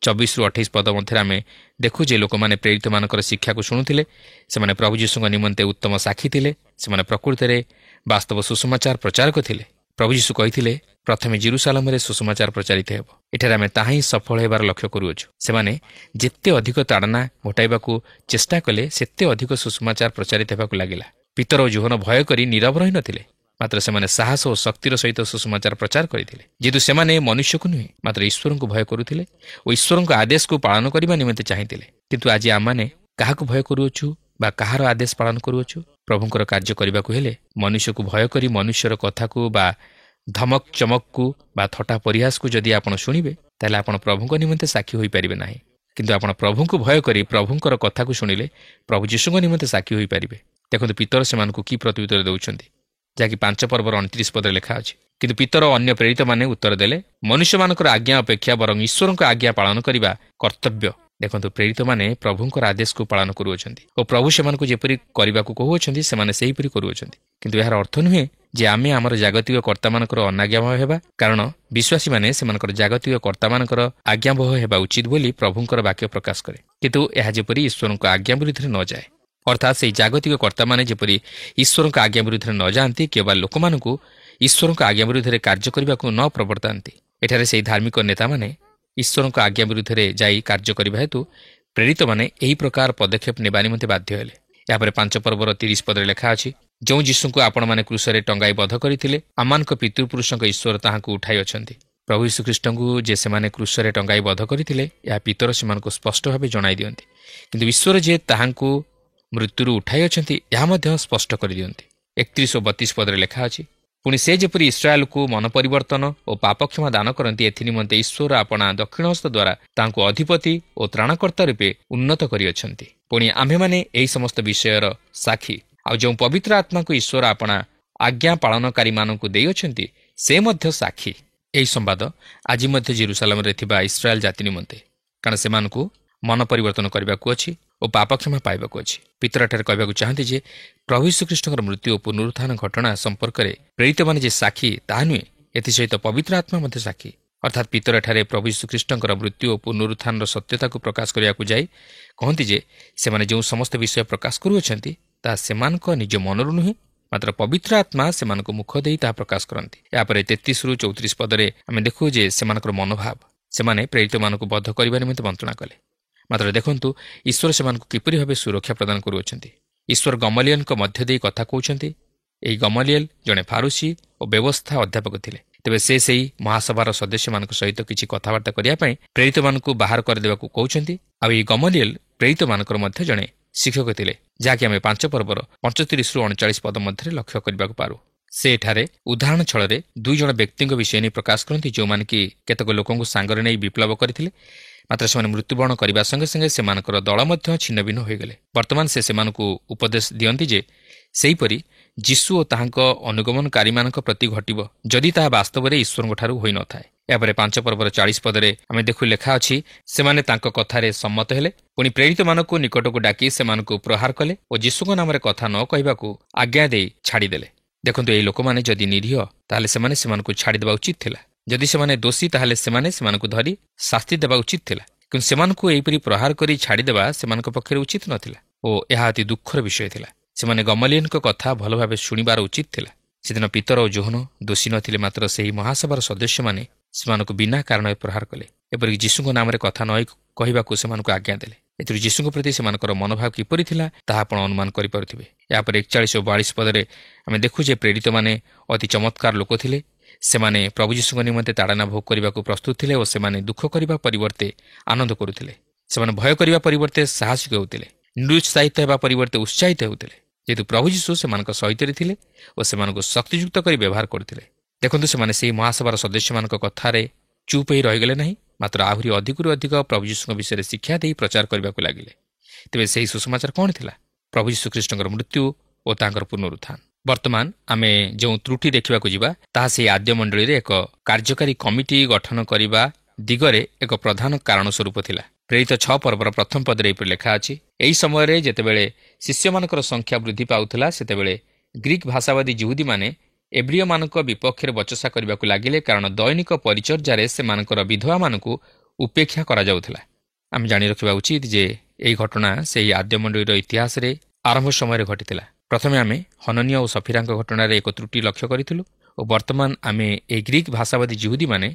24-28 ପଦ ମଧ୍ୟରେ ଆମେ ଦେଖୁ ଯେ ଲୋକମାନେ ପ୍ରେରିତମାନଙ୍କର ଶିକ୍ଷାକୁ ଶୁଣୁଥିଲେ। ସେମାନେ ପ୍ରଭୁ ଯୀଶୁଙ୍କ ନିମନ୍ତେ ଉତ୍ତମ ସାକ୍ଷୀ ଥିଲେ। ସେମାନେ ପ୍ରକୃତରେ ବାସ୍ତବ ସୁସମାଚାର ପ୍ରଚାରକ ଥିଲେ। ପ୍ରଭୁ ଯୀଶୁ କହିଥିଲେ, ପ୍ରଥମେ ଜେରୁସାଲେମରେ ସୁସମାଚାର ପ୍ରଚାରିତ ହେବ। ଏଠାରେ ଆମେ ତାହା ହିଁ ସଫଳ ହେବାର ଲକ୍ଷ୍ୟ କରୁଅଛୁ। ସେମାନେ ଯେତେ ଅଧିକ ତାଡ଼ନା ଘଟାଇବାକୁ ଚେଷ୍ଟା କଲେ ସେତେ ଅଧିକ ସୁସମାଚାର ପ୍ରଚାରିତ ହେବାକୁ ଲାଗିଲା। ପିତର ଓ ଯୋହନ ଭୟ କରି ନୀରବ ରହିନଥିଲେ, ମାତ୍ର ସେମାନେ ସାହସ ଓ ଶକ୍ତିର ସହିତ ସୁସମାଚାର ପ୍ରଚାର କରିଥିଲେ। ଯେହେତୁ ସେମାନେ ମନୁଷ୍ୟକୁ ନୁହେଁ ମାତ୍ର ଈଶ୍ୱରଙ୍କୁ ଭୟ କରୁଥିଲେ ଓ ଈଶ୍ୱରଙ୍କ ଆଦେଶକୁ ପାଳନ କରିବା ନିମନ୍ତେ ଚାହିଁଥିଲେ। କିନ୍ତୁ ଆଜି ଆମମାନେ କାହାକୁ ଭୟ କରୁଅଛୁ ବା କାହାର ଆଦେଶ ପାଳନ କରୁଅଛୁ? ପ୍ରଭୁଙ୍କର କାର୍ଯ୍ୟ କରିବାକୁ ହେଲେ ମନୁଷ୍ୟକୁ ଭୟ କରି ମନୁଷ୍ୟର କଥାକୁ ବା ଧମକ ଚମକକୁ ବା ଥଟ୍ଟା ପରିହାସକୁ ଯଦି ଆପଣ ଶୁଣିବେ, ତାହେଲେ ଆପଣ ପ୍ରଭୁଙ୍କ ନିମନ୍ତେ ସାକ୍ଷୀ ହୋଇପାରିବେ ନାହିଁ। କିନ୍ତୁ ଆପଣ ପ୍ରଭୁଙ୍କୁ ଭୟ କରି ପ୍ରଭୁଙ୍କର କଥାକୁ ଶୁଣିଲେ ପ୍ରଭୁ ଯୀଶୁଙ୍କ ନିମନ୍ତେ ସାକ୍ଷୀ ହୋଇପାରିବେ। ଦେଖନ୍ତୁ ପିତର ସେମାନଙ୍କୁ କି ପ୍ରତ୍ୟୁତ୍ତର ଦେଉଛନ୍ତି, ଯାହାକି 5 ପର୍ବର 29 ପଦରେ ଲେଖା ଅଛି। କିନ୍ତୁ ପିତର ଅନ୍ୟ ପ୍ରେରିତମାନେ ଉତ୍ତର ଦେଲେ, ମନୁଷ୍ୟମାନଙ୍କର ଆଜ୍ଞା ଅପେକ୍ଷା ବରଂ ଈଶ୍ୱରଙ୍କ ଆଜ୍ଞା ପାଳନ କରିବା କର୍ତ୍ତବ୍ୟ। ଦେଖନ୍ତୁ, ପ୍ରେରିତମାନେ ପ୍ରଭୁଙ୍କର ଆଦେଶକୁ ପାଳନ କରୁଅଛନ୍ତି ଓ ପ୍ରଭୁ ସେମାନଙ୍କୁ ଯେପରି କରିବାକୁ କହୁଅଛନ୍ତି ସେମାନେ ସେହିପରି କରୁଅଛନ୍ତି। କିନ୍ତୁ ଏହାର ଅର୍ଥ ନୁହେଁ ଯେ ଆମେ ଆମର ଜାଗତିକ କର୍ତ୍ତାମାନଙ୍କର ଅନାଜ୍ଞାବହ ହେବା, କାରଣ ବିଶ୍ୱାସୀମାନେ ସେମାନଙ୍କର ଜାଗତିକ କର୍ତ୍ତାମାନଙ୍କର ଆଜ୍ଞାବହ ହେବା ଉଚିତ ବୋଲି ପ୍ରଭୁଙ୍କର ବାକ୍ୟ ପ୍ରକାଶ କରେ। କିନ୍ତୁ ଏହା ଯେପରି ଈଶ୍ୱରଙ୍କ ଆଜ୍ଞା ବିରୁଦ୍ଧରେ ନ ଯାଏ, ଅର୍ଥାତ୍ ସେହି ଜାଗତିକ କର୍ତ୍ତାମାନେ ଯେପରି ଈଶ୍ୱରଙ୍କ ଆଜ୍ଞା ବିରୁଦ୍ଧରେ ନ ଯାଆନ୍ତି କିମ୍ବା ଲୋକମାନଙ୍କୁ ଈଶ୍ୱରଙ୍କ ଆଜ୍ଞା ବିରୁଦ୍ଧରେ କାର୍ଯ୍ୟ କରିବାକୁ ନ ପ୍ରବର୍ତ୍ତାନ୍ତି। ଏଠାରେ ସେହି ଧାର୍ମିକ ନେତାମାନେ ଈଶ୍ୱରଙ୍କ ଆଜ୍ଞା ବିରୁଦ୍ଧରେ ଯାଇ କାର୍ଯ୍ୟ କରିବା ହେତୁ ପ୍ରେରିତମାନେ ଏହି ପ୍ରକାର ପଦକ୍ଷେପ ନେବା ନିମନ୍ତେ ବାଧ୍ୟ ହେଲେ। ଏହାପରେ 5 ପର୍ବର 30 ପଦରେ ଲେଖା ଅଛି, ଯେଉଁ ଯୀଶୁଙ୍କୁ ଆପଣମାନେ କ୍ରୁଶରେ ଟଙ୍ଗାଇ ବଧ କରିଥିଲେ, ଆମମାନଙ୍କ ପିତୃପୁରୁଷଙ୍କ ଈଶ୍ୱର ତାହାଙ୍କୁ ଉଠାଇ ଅଛନ୍ତି। ପ୍ରଭୁ ଯୀଶୁଖ୍ରୀଷ୍ଟଙ୍କୁ ଯେ ସେମାନେ କ୍ରୁଶରେ ଟଙ୍ଗାଇ ବଧ କରିଥିଲେ, ଏହା ପିତର ସେମାନଙ୍କୁ ସ୍ପଷ୍ଟ ଭାବେ ଜଣାଇ ଦିଅନ୍ତି। କିନ୍ତୁ ଈଶ୍ୱର ଯେ ତାହାଙ୍କୁ ମୃତ୍ୟୁରୁ ଉଠାଇ ଅଛନ୍ତି, ଏହା ମଧ୍ୟ ସ୍ପଷ୍ଟ କରିଦିଅନ୍ତି। 31 ଓ 32 ପଦରେ ଲେଖା ଅଛି, ପୁଣି ସେ ଯେପରି ଇସ୍ରାଏଲକୁ ମନ ପରିବର୍ତ୍ତନ ଓ ପାପକ୍ଷମା ଦାନ କରନ୍ତି, ଏଥି ନିମନ୍ତେ ଈଶ୍ୱର ଆପଣା ଦକ୍ଷିଣ ହସ୍ତ ଦ୍ୱାରା ତାଙ୍କୁ ଅଧିପତି ଓ ତ୍ରାଣକର୍ତ୍ତା ରୂପେ ଉନ୍ନତ କରିଅଛନ୍ତି। ପୁଣି ଆମ୍ଭେମାନେ ଏହି ସମସ୍ତ ବିଷୟର ସାକ୍ଷୀ। ଆଉ ଯେଉଁ ପବିତ୍ର ଆତ୍ମାକୁ ଈଶ୍ୱର ଆପଣା ଆଜ୍ଞା ପାଳନକାରୀମାନଙ୍କୁ ଦେଇଅଛନ୍ତି, ସେ ମଧ୍ୟ ସାକ୍ଷୀ। ଏହି ସମ୍ବାଦ ଆଜି ମଧ୍ୟ ଜେରୁସାଲେମରେ ଥିବା ଇସ୍ରାଏଲ ଜାତି ନିମନ୍ତେ, କାରଣ ସେମାନଙ୍କୁ ମନ ପରିବର୍ତ୍ତନ କରିବାକୁ ଅଛି ଓ ପାପକ୍ଷମା ପାଇବାକୁ ଅଛି। ପିତରଠାରେ କହିବାକୁ ଚାହାନ୍ତି ଯେ ପ୍ରଭୁ ଯୀଶୁଖ୍ରୀଷ୍ଟଙ୍କର ମୃତ୍ୟୁ ଓ ପୁନରୁତ୍ଥାନ ଘଟଣା ସମ୍ପର୍କରେ ପ୍ରେରିତମାନେ ଯେ ସାକ୍ଷୀ, ତାହା ନୁହେଁ, ଏଥିସହିତ ପବିତ୍ର ଆତ୍ମା ମଧ୍ୟ ସାକ୍ଷୀ। ଅର୍ଥାତ୍ ପିତରଠାରେ ପ୍ରଭୁ ଯୀଶୁଖ୍ରୀଷ୍ଟଙ୍କର ମୃତ୍ୟୁ ଓ ପୁନରୁତ୍ଥାନର ସତ୍ୟତାକୁ ପ୍ରକାଶ କରିବାକୁ ଯାଇ କହନ୍ତି ଯେ ସେମାନେ ଯେଉଁ ସମସ୍ତ ବିଷୟ ପ୍ରକାଶ କରୁଅଛନ୍ତି, ତାହା ସେମାନଙ୍କ ନିଜ ମନରୁ ନୁହେଁ, ମାତ୍ର ପବିତ୍ର ଆତ୍ମା ସେମାନଙ୍କୁ ମୁଖ ଦେଇ ତାହା ପ୍ରକାଶ କରନ୍ତି। ଏହାପରେ 33ରୁ 34 ପଦରେ ଆମେ ଦେଖୁ ଯେ ସେମାନଙ୍କର ମନୋଭାବ, ସେମାନେ ପ୍ରେରିତମାନଙ୍କୁ ବଧ କରିବା ନିମନ୍ତେ ମନ୍ତ୍ରଣା କଲେ। ମାତ୍ର ଦେଖନ୍ତୁ ଈଶ୍ୱର ସେମାନଙ୍କୁ କିପରି ଭାବେ ସୁରକ୍ଷା ପ୍ରଦାନ କରୁଅଛନ୍ତି। ଈଶ୍ୱର ଗମଲିଏଲଙ୍କ ମଧ୍ୟ ଦେଇ କଥା କହୁଛନ୍ତି। ଏହି ଗମଲିଏଲ ଜଣେ ଫାରୁସି ଓ ବ୍ୟବସ୍ଥା ଅଧ୍ୟାପକ ଥିଲେ। ତେବେ ସେ ସେହି ମହାସଭାର ସଦସ୍ୟମାନଙ୍କ ସହିତ କିଛି କଥାବାର୍ତ୍ତା କରିବା ପାଇଁ ପ୍ରେରିତମାନଙ୍କୁ ବାହାର କରିଦେବାକୁ କହୁଛନ୍ତି। ଆଉ ଏହି ଗମଲିଏଲ ପ୍ରେରିତମାନଙ୍କର ମଧ୍ୟ ଜଣେ ଶିକ୍ଷକ ଥିଲେ, ଯାହାକି ଆମେ 5 ପର୍ବର 35ରୁ 39 ପଦ ମଧ୍ୟରେ ଲକ୍ଷ୍ୟ କରିବାକୁ ପାରୁ। ସେ ଏଠାରେ ଉଦାହରଣ ଛଳରେ 2 ଜଣ ବ୍ୟକ୍ତିଙ୍କ ବିଷୟ ନେଇ ପ୍ରକାଶ କରନ୍ତି, ଯେଉଁମାନେ କି କେତେକ ଲୋକଙ୍କୁ ସାଙ୍ଗରେ ନେଇ ବିପ୍ଳବ କରିଥିଲେ। ମାତ୍ର ସେମାନେ ମୃତ୍ୟୁବରଣ କରିବା ସଙ୍ଗେ ସଙ୍ଗେ ସେମାନଙ୍କର ଦଳ ମଧ୍ୟ ଛିନ୍ନଭିନ୍ନ ହୋଇଗଲେ। ବର୍ତ୍ତମାନ ସେ ସେମାନଙ୍କୁ ଉପଦେଶ ଦିଅନ୍ତି ଯେ ସେହିପରି ଯୀଶୁ ଓ ତାହାଙ୍କ ଅନୁଗମନକାରୀମାନଙ୍କ ପ୍ରତି ଘଟିବ, ଯଦି ତାହା ବାସ୍ତବରେ ଈଶ୍ୱରଙ୍କଠାରୁ ହୋଇନଥାଏ। ଏହାପରେ 5 ପର୍ବର 40 ପଦରେ ଆମେ ଦେଖୁ ଲେଖା ଅଛି, ସେମାନେ ତାଙ୍କ କଥାରେ ସମ୍ମତ ହେଲେ। ପୁଣି ପ୍ରେରିତମାନଙ୍କୁ ନିକଟକୁ ଡାକି ସେମାନଙ୍କୁ ପ୍ରହାର କଲେ ଓ ଯୀଶୁଙ୍କ ନାମରେ କଥା ନ କହିବାକୁ ଆଜ୍ଞା ଦେଇ ଛାଡ଼ିଦେଲେ। ଦେଖନ୍ତୁ, ଏହି ଲୋକମାନେ ଯଦି ନିରୀହ, ତାହେଲେ ସେମାନେ ସେମାନଙ୍କୁ ଛାଡ଼ିଦେବା ଉଚିତ ଥିଲା। ଯଦି ସେମାନେ ଦୋଷୀ, ତାହେଲେ ସେମାନେ ସେମାନଙ୍କୁ ଧରି ଶାସ୍ତି ଦେବା ଉଚିତ ଥିଲା। କିନ୍ତୁ ସେମାନଙ୍କୁ ଏହିପରି ପ୍ରହାର କରି ଛାଡ଼ିଦେବା ସେମାନଙ୍କ ପକ୍ଷରେ ଉଚିତ ନଥିଲା ଓ ଏହା ଅତି ଦୁଃଖର ବିଷୟ ଥିଲା। ସେମାନେ ଗମଲିଏଲଙ୍କ କଥା ଭଲ ଭାବେ ଶୁଣିବାର ଉଚିତ ଥିଲା। ସେଦିନ ପିତର ଓ ଯୋହନ ଦୋଷୀ ନଥିଲେ, ମାତ୍ର ସେହି ମହାସଭାର ସଦସ୍ୟମାନେ ସେମାନଙ୍କୁ ବିନା କାରଣରେ ପ୍ରହାର କଲେ। ଏପରିକି ଯୀଶୁଙ୍କ ନାମରେ କଥା ନ କହିବାକୁ ସେମାନଙ୍କୁ ଆଜ୍ଞା ଦେଲେ। ଏଥିରୁ ଯୀଶୁଙ୍କ ପ୍ରତି ସେମାନଙ୍କର ମନୋଭାବ କିପରି ଥିଲା, ତାହା ଆପଣ ଅନୁମାନ କରିପାରୁଥିବେ। ଏହାପରେ 41 ଓ 42 ପଦରେ ଆମେ ଦେଖୁ ଯେ ପ୍ରେରିତମାନେ ଅତି ଚମତ୍କାର ଲୋକ ଥିଲେ। ସେମାନେ ପ୍ରଭୁ ଯୀଶୁଙ୍କ ନିମନ୍ତେ ତାଡ଼ନା ଭୋଗ କରିବାକୁ ପ୍ରସ୍ତୁତ ଥିଲେ ଓ ସେମାନେ ଦୁଃଖ କରିବା ପରିବର୍ତ୍ତେ ଆନନ୍ଦ କରୁଥିଲେ। ସେମାନେ ଭୟ କରିବା ପରିବର୍ତ୍ତେ ସାହସିକ ହେଉଥିଲେ, ନିରୁତ୍ସାହିତ ହେବା ପରିବର୍ତ୍ତେ ଉତ୍ସାହିତ ହେଉଥିଲେ, ଯେହେତୁ ପ୍ରଭୁ ଯୀଶୁ ସେମାନଙ୍କ ସହିତରେ ଥିଲେ ଓ ସେମାନଙ୍କୁ ଶକ୍ତିଯୁକ୍ତ କରି ବ୍ୟବହାର କରୁଥିଲେ। ଦେଖନ୍ତୁ, ସେମାନେ ସେହି ମହାସଭାର ସଦସ୍ୟମାନଙ୍କ କଥାରେ ଚୁପ୍ ହୋଇ ରହିଗଲେ ନାହିଁ, ମାତ୍ର ଆହୁରି ଅଧିକରୁ ଅଧିକ ପ୍ରଭୁ ଯୀଶୁଙ୍କ ବିଷୟରେ ଶିକ୍ଷା ଦେଇ ପ୍ରଚାର କରିବାକୁ ଲାଗିଲେ। ତେବେ ସେହି ସୁସମାଚାର କ'ଣ ଥିଲା? ପ୍ରଭୁ ଯୀଶୁଖ୍ରୀଷ୍ଟଙ୍କର ମୃତ୍ୟୁ ଓ ତାଙ୍କର ପୁନରୁତ୍ଥାନ। ବର୍ତ୍ତମାନ ଆମେ ଯେଉଁ ତ୍ରୁଟି ଦେଖିବାକୁ ଯିବା, ତାହା ସେହି ଆଦ୍ୟ ମଣ୍ଡଳୀରେ ଏକ କାର୍ଯ୍ୟକାରୀ କମିଟି ଗଠନ କରିବା ଦିଗରେ ଏକ ପ୍ରଧାନ କାରଣ ସ୍ୱରୂପ ଥିଲା। ପ୍ରେରିତ 6 ପର୍ବର 1ମ ପଦରେ ଏପରି ଲେଖା ଅଛି, ଏହି ସମୟରେ ଯେତେବେଳେ ଶିଷ୍ୟମାନଙ୍କର ସଂଖ୍ୟା ବୃଦ୍ଧି ପାଉଥିଲା, ସେତେବେଳେ ଗ୍ରୀକ୍ ଭାଷାବାଦୀ ଯିହୁଦୀମାନେ ଏବ୍ରିୟମାନଙ୍କ ବିପକ୍ଷରେ ବଚସା କରିବାକୁ ଲାଗିଲେ, କାରଣ ଦୈନିକ ପରିଚର୍ଯ୍ୟାରେ ସେମାନଙ୍କର ବିଧବାମାନଙ୍କୁ ଉପେକ୍ଷା କରାଯାଉଥିଲା। ଆମେ ଜାଣି ରଖିବା ଉଚିତ ଯେ ଏହି ଘଟଣା ସେହି ଆଦ୍ୟ ମଣ୍ଡଳୀର ଇତିହାସରେ ଆରମ୍ଭ ସମୟରେ ଘଟିଥିଲା। ପ୍ରଥମେ ଆମେ ହନନୀୟ ଓ ସଫିରାଙ୍କ ଘଟଣାରେ ଏକ ତ୍ରୁଟି ଲକ୍ଷ୍ୟ କରିଥିଲୁ ଓ ବର୍ତ୍ତମାନ ଆମେ ଏହି ଗ୍ରୀକ୍ ଭାଷାବାଦୀ ଯିହୁଦୀମାନେ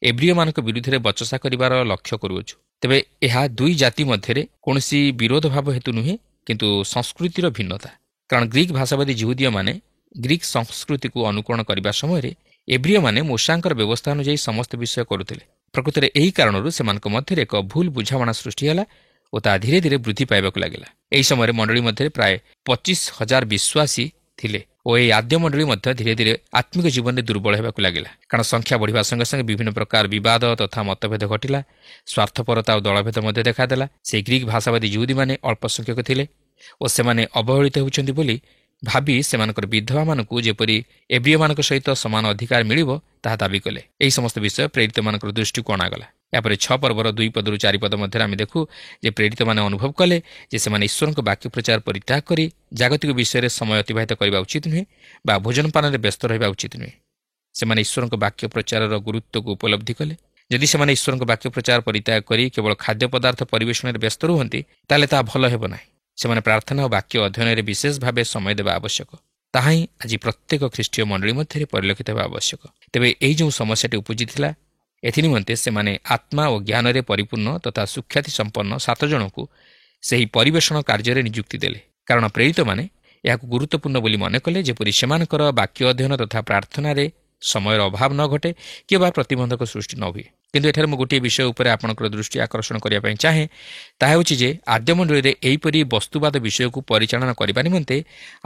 ଏବ୍ରିୟମାନଙ୍କ ବିରୁଦ୍ଧରେ ବଚସା କରିବାର ଲକ୍ଷ୍ୟ କରୁଅଛୁ। ତେବେ ଏହା 2 ଜାତି ମଧ୍ୟରେ କୌଣସି ବିରୋଧ ଭାବ ହେତୁ ନୁହେଁ, କିନ୍ତୁ ସଂସ୍କୃତିର ଭିନ୍ନତା। କାରଣ ଗ୍ରୀକ୍ ଭାଷାବାଦୀ ଯିହୁଦୀୟମାନେ ଗ୍ରୀକ୍ ସଂସ୍କୃତିକୁ ଅନୁକରଣ କରିବା ସମୟରେ ଏବ୍ରିୟମାନେ ମୂଷାଙ୍କର ବ୍ୟବସ୍ଥା ଅନୁଯାୟୀ ସମସ୍ତ ବିଷୟ କରୁଥିଲେ। ପ୍ରକୃତରେ ଏହି କାରଣରୁ ସେମାନଙ୍କ ମଧ୍ୟରେ ଏକ ଭୁଲ ବୁଝାମଣା ସୃଷ୍ଟି ହେଲା ଓ ତାହା ଧୀରେ ଧୀରେ ବୃଦ୍ଧି ପାଇବାକୁ ଲାଗିଲା। ଏହି ସମୟରେ ମଣ୍ଡଳୀ ମଧ୍ୟରେ ପ୍ରାୟ 25,000 ବିଶ୍ୱାସୀ ଥିଲେ ଓ ଏହି ଆଦ୍ୟ ମଣ୍ଡଳୀ ମଧ୍ୟ ଧୀରେ ଧୀରେ ଆତ୍ମିକ ଜୀବନରେ ଦୁର୍ବଳ ହେବାକୁ ଲାଗିଲା। କାରଣ ସଂଖ୍ୟା ବଢ଼ିବା ସଙ୍ଗେ ସଙ୍ଗେ ବିଭିନ୍ନ ପ୍ରକାର ବିବାଦ ତଥା ମତଭେଦ ଘଟିଲା, ସ୍ୱାର୍ଥପରତା ଓ ଦଳଭେଦ ମଧ୍ୟ ଦେଖାଦେଲା। ସେହି ଗ୍ରୀକ୍ ଭାଷାବାଦୀ ଯିହୁଦୀମାନେ ଅଳ୍ପ ସଂଖ୍ୟକ ଥିଲେ ଓ ସେମାନେ ଅବହେଳିତ ହେଉଛନ୍ତି ବୋଲି ଭାବି ସେମାନଙ୍କର ବିଧବାମାନଙ୍କୁ ଯେପରି ଏବ୍ରିୟମାନଙ୍କ ସହିତ ସମାନ ଅଧିକାର ମିଳିବ ତାହା ଦାବି କଲେ। ଏହି ସମସ୍ତ ବିଷୟ ପ୍ରେରିତମାନଙ୍କର ଦୃଷ୍ଟିକୁ ଅଣାଗଲା। ଏହାପରେ 6 ପର୍ବର 2 ପଦରୁ 4 ପଦ ମଧ୍ୟରେ ଆମେ ଦେଖୁ ଯେ ପ୍ରେରିତମାନେ ଅନୁଭବ କଲେ ଯେ ସେମାନେ ଈଶ୍ୱରଙ୍କ ବାକ୍ୟ ପ୍ରଚାର ପରିତ୍ୟାଗ କରି ଜାଗତିକ ବିଷୟରେ ସମୟ ଅତିବାହିତ କରିବା ଉଚିତ ନୁହେଁ ବା ଭୋଜନପାନରେ ବ୍ୟସ୍ତ ରହିବା ଉଚିତ ନୁହେଁ। ସେମାନେ ଈଶ୍ୱରଙ୍କ ବାକ୍ୟ ପ୍ରଚାରର ଗୁରୁତ୍ୱକୁ ଉପଲବ୍ଧି କଲେ। ଯଦି ସେମାନେ ଈଶ୍ୱରଙ୍କ ବାକ୍ୟ ପ୍ରଚାର ପରିତ୍ୟାଗ କରି କେବଳ ଖାଦ୍ୟ ପଦାର୍ଥ ପରିବେଷଣରେ ବ୍ୟସ୍ତ ରୁହନ୍ତି, ତାହେଲେ ତାହା ଭଲ ହେବ ନାହିଁ। ସେମାନେ ପ୍ରାର୍ଥନା ଓ ବାକ୍ୟ ଅଧ୍ୟୟନରେ ବିଶେଷ ଭାବେ ସମୟ ଦେବା ଆବଶ୍ୟକ। ତାହା ହିଁ ଆଜି ପ୍ରତ୍ୟେକ ଖ୍ରୀଷ୍ଟୀୟ ମଣ୍ଡଳୀ ମଧ୍ୟରେ ପରିଲକ୍ଷିତ ହେବା ଆବଶ୍ୟକ। ତେବେ ଏହି ଯେଉଁ ସମସ୍ୟାଟି ଉପୁଜିଥିଲା, ଏଥିନିମନ୍ତେ ସେମାନେ ଆତ୍ମା ଓ ଜ୍ଞାନରେ ପରିପୂର୍ଣ୍ଣ ତଥା ସୁଖ୍ୟାତି ସମ୍ପନ୍ନ 7 ଜଣଙ୍କୁ ସେହି ପରିବେଷଣ କାର୍ଯ୍ୟରେ ନିଯୁକ୍ତି ଦେଲେ। କାରଣ ପ୍ରେରିତମାନେ ଏହାକୁ ଗୁରୁତ୍ୱପୂର୍ଣ୍ଣ ବୋଲି ମନେ କଲେ, ଯେପରି ସେମାନଙ୍କର ବାକ୍ୟ ଅଧ୍ୟୟନ ତଥା ପ୍ରାର୍ଥନାରେ ସମୟର ଅଭାବ ନ ଘଟେ କିମ୍ବା ପ୍ରତିବନ୍ଧକ ସୃଷ୍ଟି ନ ହୁଏ। କିନ୍ତୁ ଏଠାରେ ମୁଁ ଗୋଟିଏ ବିଷୟ ଉପରେ ଆପଣଙ୍କର ଦୃଷ୍ଟି ଆକର୍ଷଣ କରିବା ପାଇଁ ଚାହେଁ। ତାହା ହେଉଛି ଯେ ଆଦ୍ୟମଣ୍ଡଳୀରେ ଏହିପରି ବସ୍ତୁବାଦ ବିଷୟକୁ ପରିଚାଳନା କରିବା ନିମନ୍ତେ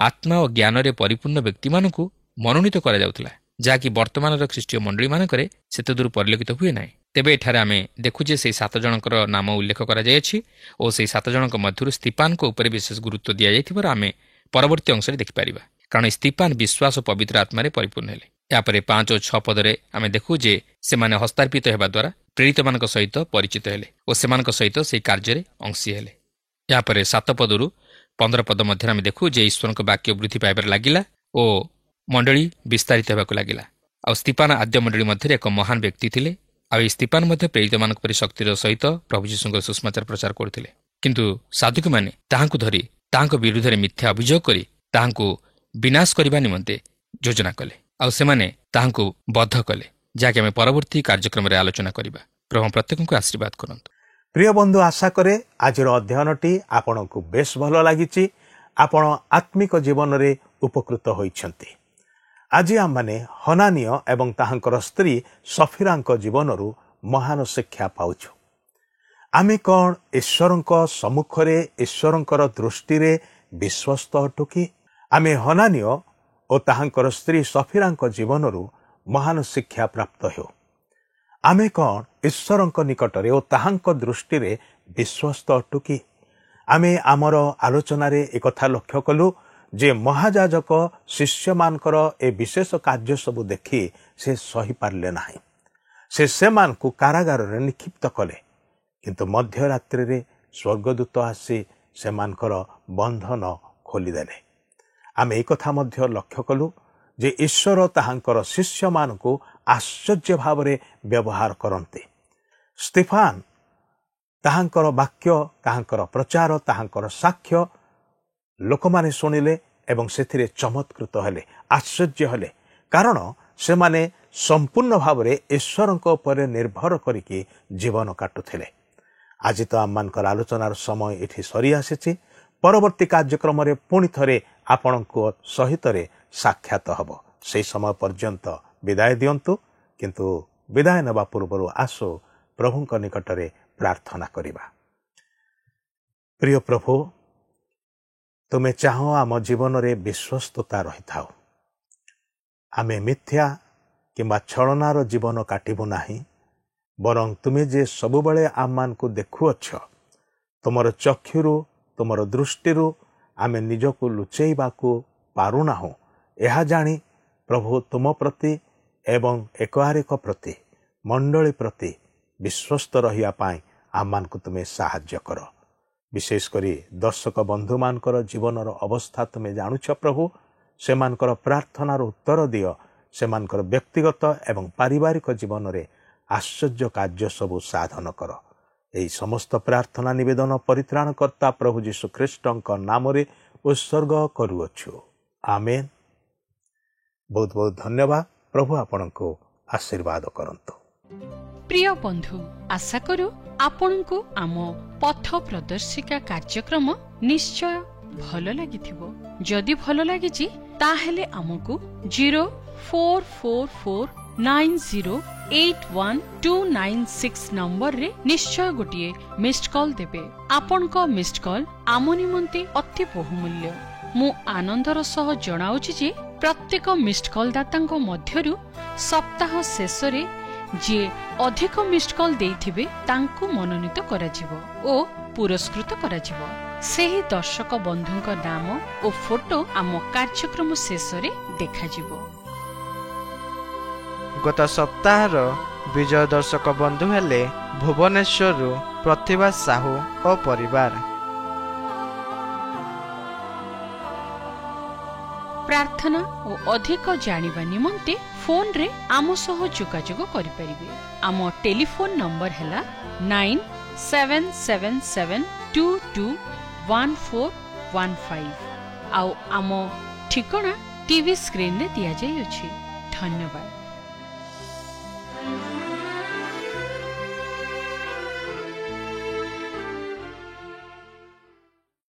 ଆତ୍ମା ଓ ଜ୍ଞାନରେ ପରିପୂର୍ଣ୍ଣ ବ୍ୟକ୍ତିମାନଙ୍କୁ ମନୋନୀତ କରାଯାଉଥିଲା, ଯାହାକି ବର୍ତ୍ତମାନର ଖ୍ରୀଷ୍ଟୀୟ ମଣ୍ଡଳୀମାନଙ୍କରେ ସେତେଦୂର ପରିଲକ୍ଷିତ ହୁଏ ନାହିଁ। ତେବେ ଏଠାରେ ଆମେ ଦେଖୁ ଯେ ସେହି 7 ଜଣଙ୍କର ନାମ ଉଲ୍ଲେଖ କରାଯାଇଅଛି ଓ ସେହି 7 ଜଣଙ୍କ ମଧ୍ୟରୁ ସ୍ତିଫାନଙ୍କ ଉପରେ ବିଶେଷ ଗୁରୁତ୍ୱ ଦିଆଯାଇଥିବାର ଆମେ ପରବର୍ତ୍ତୀ ଅଂଶରେ ଦେଖିପାରିବା, କାରଣ ସ୍ତିଫାନ ବିଶ୍ୱାସ ଓ ପବିତ୍ର ଆତ୍ମାରେ ପରିପୂର୍ଣ୍ଣ ହେଲେ। ଏହାପରେ 5 ଓ 6 ପଦରେ ଆମେ ଦେଖୁ ଯେ ସେମାନେ ହସ୍ତାର୍ପିତ ହେବା ଦ୍ୱାରା ପ୍ରେରିତମାନଙ୍କ ସହିତ ପରିଚିତ ହେଲେ ଓ ସେମାନଙ୍କ ସହିତ ସେହି କାର୍ଯ୍ୟରେ ଅଂଶୀ ହେଲେ। ଏହାପରେ 7 ପଦରୁ 15 ପଦ ମଧ୍ୟରେ ଆମେ ଦେଖୁ ଯେ ଈଶ୍ୱରଙ୍କ ବାକ୍ୟ ବୃଦ୍ଧି ପାଇବାରେ ଲାଗିଲା ଓ ମଣ୍ଡଳୀ ବିସ୍ତାରିତ ହେବାକୁ ଲାଗିଲା। ଆଉ ସ୍ତିଫାନ ଆଦ୍ୟ ମଣ୍ଡଳୀ ମଧ୍ୟରେ ଏକ ମହାନ ବ୍ୟକ୍ତି ଥିଲେ। ଆଉ ଏହି ସ୍ତିଫାନ ମଧ୍ୟ ପ୍ରେରିତମାନଙ୍କ ପରି ଶକ୍ତିର ସହିତ ପ୍ରଭୁ ଯୀଶୁଙ୍କର ସୁସମାଚାର ପ୍ରଚାର କରୁଥିଲେ। କିନ୍ତୁ ସାଧୁକମାନେ ତାହାଙ୍କୁ ଧରି ତାହାଙ୍କ ବିରୁଦ୍ଧରେ ମିଥ୍ୟା ଅଭିଯୋଗ କରି ତାହାଙ୍କୁ ବିନାଶ କରିବା ନିମନ୍ତେ ଯୋଜନା କଲେ ଆଉ ସେମାନେ ତାହାଙ୍କୁ ବଦ୍ଧ କଲେ, ଯାହାକି ଆମେ ପରବର୍ତ୍ତୀ କାର୍ଯ୍ୟକ୍ରମରେ ଆଲୋଚନା କରିବା। ପ୍ରଭୁ ପ୍ରତ୍ୟେକଙ୍କୁ ଆଶୀର୍ବାଦ କରନ୍ତୁ। ପ୍ରିୟ ବନ୍ଧୁ, ଆଶା କରେ ଆଜିର ଅଧ୍ୟୟନଟି ଆପଣଙ୍କୁ ବେଶ ଭଲ ଲାଗିଛି। ଆପଣ ଆତ୍ମିକ ଜୀବନରେ ଉପକୃତ ହୋଇଛନ୍ତି। ଆଜି ଆମମାନେ ହନାନୀୟ ଏବଂ ତାହାଙ୍କର ସ୍ତ୍ରୀ ସଫିରାଙ୍କ ଜୀବନରୁ ମହାନ ଶିକ୍ଷା ପାଉଛୁ। ଆମେ କ'ଣ ଈଶ୍ୱରଙ୍କ ସମ୍ମୁଖରେ ଈଶ୍ୱରଙ୍କର ଦୃଷ୍ଟିରେ ବିଶ୍ୱସ୍ତ ଅଟୁ କି? ଆମେ ହନାନୀୟ ଓ ତାହାଙ୍କର ସ୍ତ୍ରୀ ସଫିରାଙ୍କ ଜୀବନରୁ ମହାନ ଶିକ୍ଷା ପ୍ରାପ୍ତ ହେଉ। ଆମେ କ'ଣ ଈଶ୍ୱରଙ୍କ ନିକଟରେ ଓ ତାହାଙ୍କ ଦୃଷ୍ଟିରେ ବିଶ୍ୱସ୍ତ ଅଟୁ କି? ଆମେ ଆମର ଆଲୋଚନାରେ ଏକଥା ଲକ୍ଷ୍ୟ କଲୁ ଯେ ମହାଯାଜକ ଶିଷ୍ୟମାନଙ୍କର ଏ ବିଶେଷ କାର୍ଯ୍ୟ ସବୁ ଦେଖି ସେ ସହିପାରିଲେ ନାହିଁ। ସେ ସେମାନଙ୍କୁ କାରାଗାରରେ ନିକ୍ଷିପ୍ତ କଲେ, କିନ୍ତୁ ମଧ୍ୟରାତ୍ରିରେ ସ୍ୱର୍ଗଦୂତ ଆସି ସେମାନଙ୍କର ବନ୍ଧନ ଖୋଲିଦେଲେ। ଆମେ ଏକଥା ମଧ୍ୟ ଲକ୍ଷ୍ୟ କଲୁ ଯେ ଈଶ୍ୱର ତାହାଙ୍କର ଶିଷ୍ୟମାନଙ୍କୁ ଆଶ୍ଚର୍ଯ୍ୟ ଭାବରେ ବ୍ୟବହାର କରନ୍ତି। ସ୍ତିଫାନ ତାହାଙ୍କର ବାକ୍ୟ, ତାହାଙ୍କର ପ୍ରଚାର, ତାହାଙ୍କର ସାକ୍ଷ୍ୟ ଲୋକମାନେ ଶୁଣିଲେ ଏବଂ ସେଥିରେ ଚମତ୍କୃତ ହେଲେ, ଆଶ୍ଚର୍ଯ୍ୟ ହେଲେ, କାରଣ ସେମାନେ ସମ୍ପୂର୍ଣ୍ଣ ଭାବରେ ଈଶ୍ୱରଙ୍କ ଉପରେ ନିର୍ଭର କରିକି ଜୀବନ କାଟୁଥିଲେ। ଆଜି ତ ଆମମାନଙ୍କର ଆଲୋଚନାର ସମୟ ଏଠି ସରିଆସିଛି। ପରବର୍ତ୍ତୀ କାର୍ଯ୍ୟକ୍ରମରେ ପୁଣି ଥରେ ଆପଣଙ୍କ ସହିତରେ ସାକ୍ଷାତ ହେବ। ସେହି ସମୟ ପର୍ଯ୍ୟନ୍ତ ବିଦାୟ ଦିଅନ୍ତୁ। କିନ୍ତୁ ବିଦାୟ ନେବା ପୂର୍ବରୁ ଆସୁ ପ୍ରଭୁଙ୍କ ନିକଟରେ ପ୍ରାର୍ଥନା କରିବା। ପ୍ରିୟ ପ୍ରଭୁ, ତୁମେ ଚାହଁ ଆମ ଜୀବନରେ ବିଶ୍ୱସ୍ତତା ରହିଥାଉ। ଆମେ ମିଥ୍ୟା କିମ୍ବା ଛଳନାର ଜୀବନ କାଟିବୁ ନାହିଁ, ବରଂ ତୁମେ ଯେ ସବୁବେଳେ ଆମମାନଙ୍କୁ ଦେଖୁଅଛ, ତୁମର ଚକ୍ଷୁରୁ, ତୁମର ଦୃଷ୍ଟିରୁ ଆମେ ନିଜକୁ ଲୁଚେଇବାକୁ ପାରୁନାହୁଁ, ଏହା ଜାଣି ପ୍ରଭୁ ତୁମ ପ୍ରତି ଏବଂ ଏକ ଆରେକ ପ୍ରତି, ମଣ୍ଡଳୀ ପ୍ରତି ବିଶ୍ୱସ୍ତ ରହିବା ପାଇଁ ଆମମାନଙ୍କୁ ତୁମେ ସାହାଯ୍ୟ କର। ବିଶେଷ କରି ଦର୍ଶକ ବନ୍ଧୁମାନଙ୍କର ଜୀବନର ଅବସ୍ଥା ତୁମେ ଜାଣୁଛ ପ୍ରଭୁ। ସେମାନଙ୍କର ପ୍ରାର୍ଥନାର ଉତ୍ତର ଦିଅ। ସେମାନଙ୍କର ବ୍ୟକ୍ତିଗତ ଏବଂ ପାରିବାରିକ ଜୀବନରେ ଆଶ୍ଚର୍ଯ୍ୟ କାର୍ଯ୍ୟ ସବୁ ସାଧନ କର। ଏହି ସମସ୍ତ ପ୍ରାର୍ଥନା ନିବେଦନ ପରିତ୍ରାଣକର୍ତ୍ତା ପ୍ରଭୁ ଯୀଶୁ ଖ୍ରୀଷ୍ଟଙ୍କ ନାମରେ ଉତ୍ସର୍ଗ କରୁଅଛୁ। ଆମେନ୍। ବହୁତ ବହୁତ ଧନ୍ୟବାଦ। ପ୍ରଭୁ ଆପଣଙ୍କୁ ଆଶୀର୍ବାଦ କରନ୍ତୁ। ପ୍ରିୟ ବନ୍ଧୁ, ଆଶା କରୁ ଆପଣଙ୍କୁ ଆମ ପଥ ପ୍ରଦର୍ଶିକା କାର୍ଯ୍ୟକ୍ରମ ନିଶ୍ଚୟ ଭଲ ଲାଗିଥିବ। ଯଦି ଭଲ ଲାଗିଛି ତାହେଲେ ଆମକୁ 044490812996 ନମ୍ବରରେ ନିଶ୍ଚୟ ଗୋଟିଏ ମିସ୍ଡ କଲ୍ ଦେବେ। ଆପଣଙ୍କ ମିସ୍ଡ କଲ୍ ଆମ ନିମନ୍ତେ ଅତି ବହୁମୂଲ୍ୟ। ମୁଁ ଆନନ୍ଦର ସହ ଜଣାଉଛି ଯେ ପ୍ରତ୍ୟେକ ମିସ୍ଡ କଲ୍ ଦାତାଙ୍କ ମଧ୍ୟରୁ ସପ୍ତାହ ଶେଷରେ ଯିଏ ଅଧିକ ମିସ୍ଡ କଲ୍ ଦେଇଥିବେ ତାଙ୍କୁ ମନୋନୀତ କରାଯିବ ଓ ପୁରସ୍କୃତ କରାଯିବ। ସେହି ଦର୍ଶକ ବନ୍ଧୁଙ୍କ ନାମ ଓ ଫଟୋ ଆମ କାର୍ଯ୍ୟକ୍ରମ ଶେଷରେ ଦେଖାଯିବ। ଗତ ସପ୍ତାହର ବିଜୟ ଦର୍ଶକ ବନ୍ଧୁ ହେଲେ ଭୁବନେଶ୍ୱରରୁ ପ୍ରତିଭା ସାହୁ ଓ ପରିବାର। ପ୍ରାର୍ଥନା ଓ ଅଧିକ ଜାଣିବା ନିମନ୍ତେ ଫୋନରେ ଆମ ସହ ଯୋଗାଯୋଗ କରିପାରିବେ। ଆମ ଟେଲିଫୋନ ନମ୍ବର ହେଲା 9777221415 ଆଉ ଆମ ଠିକଣା ଟିଭି ସ୍କ୍ରିନରେ ଦିଆଯାଇଅଛି। ଧନ୍ୟବାଦ।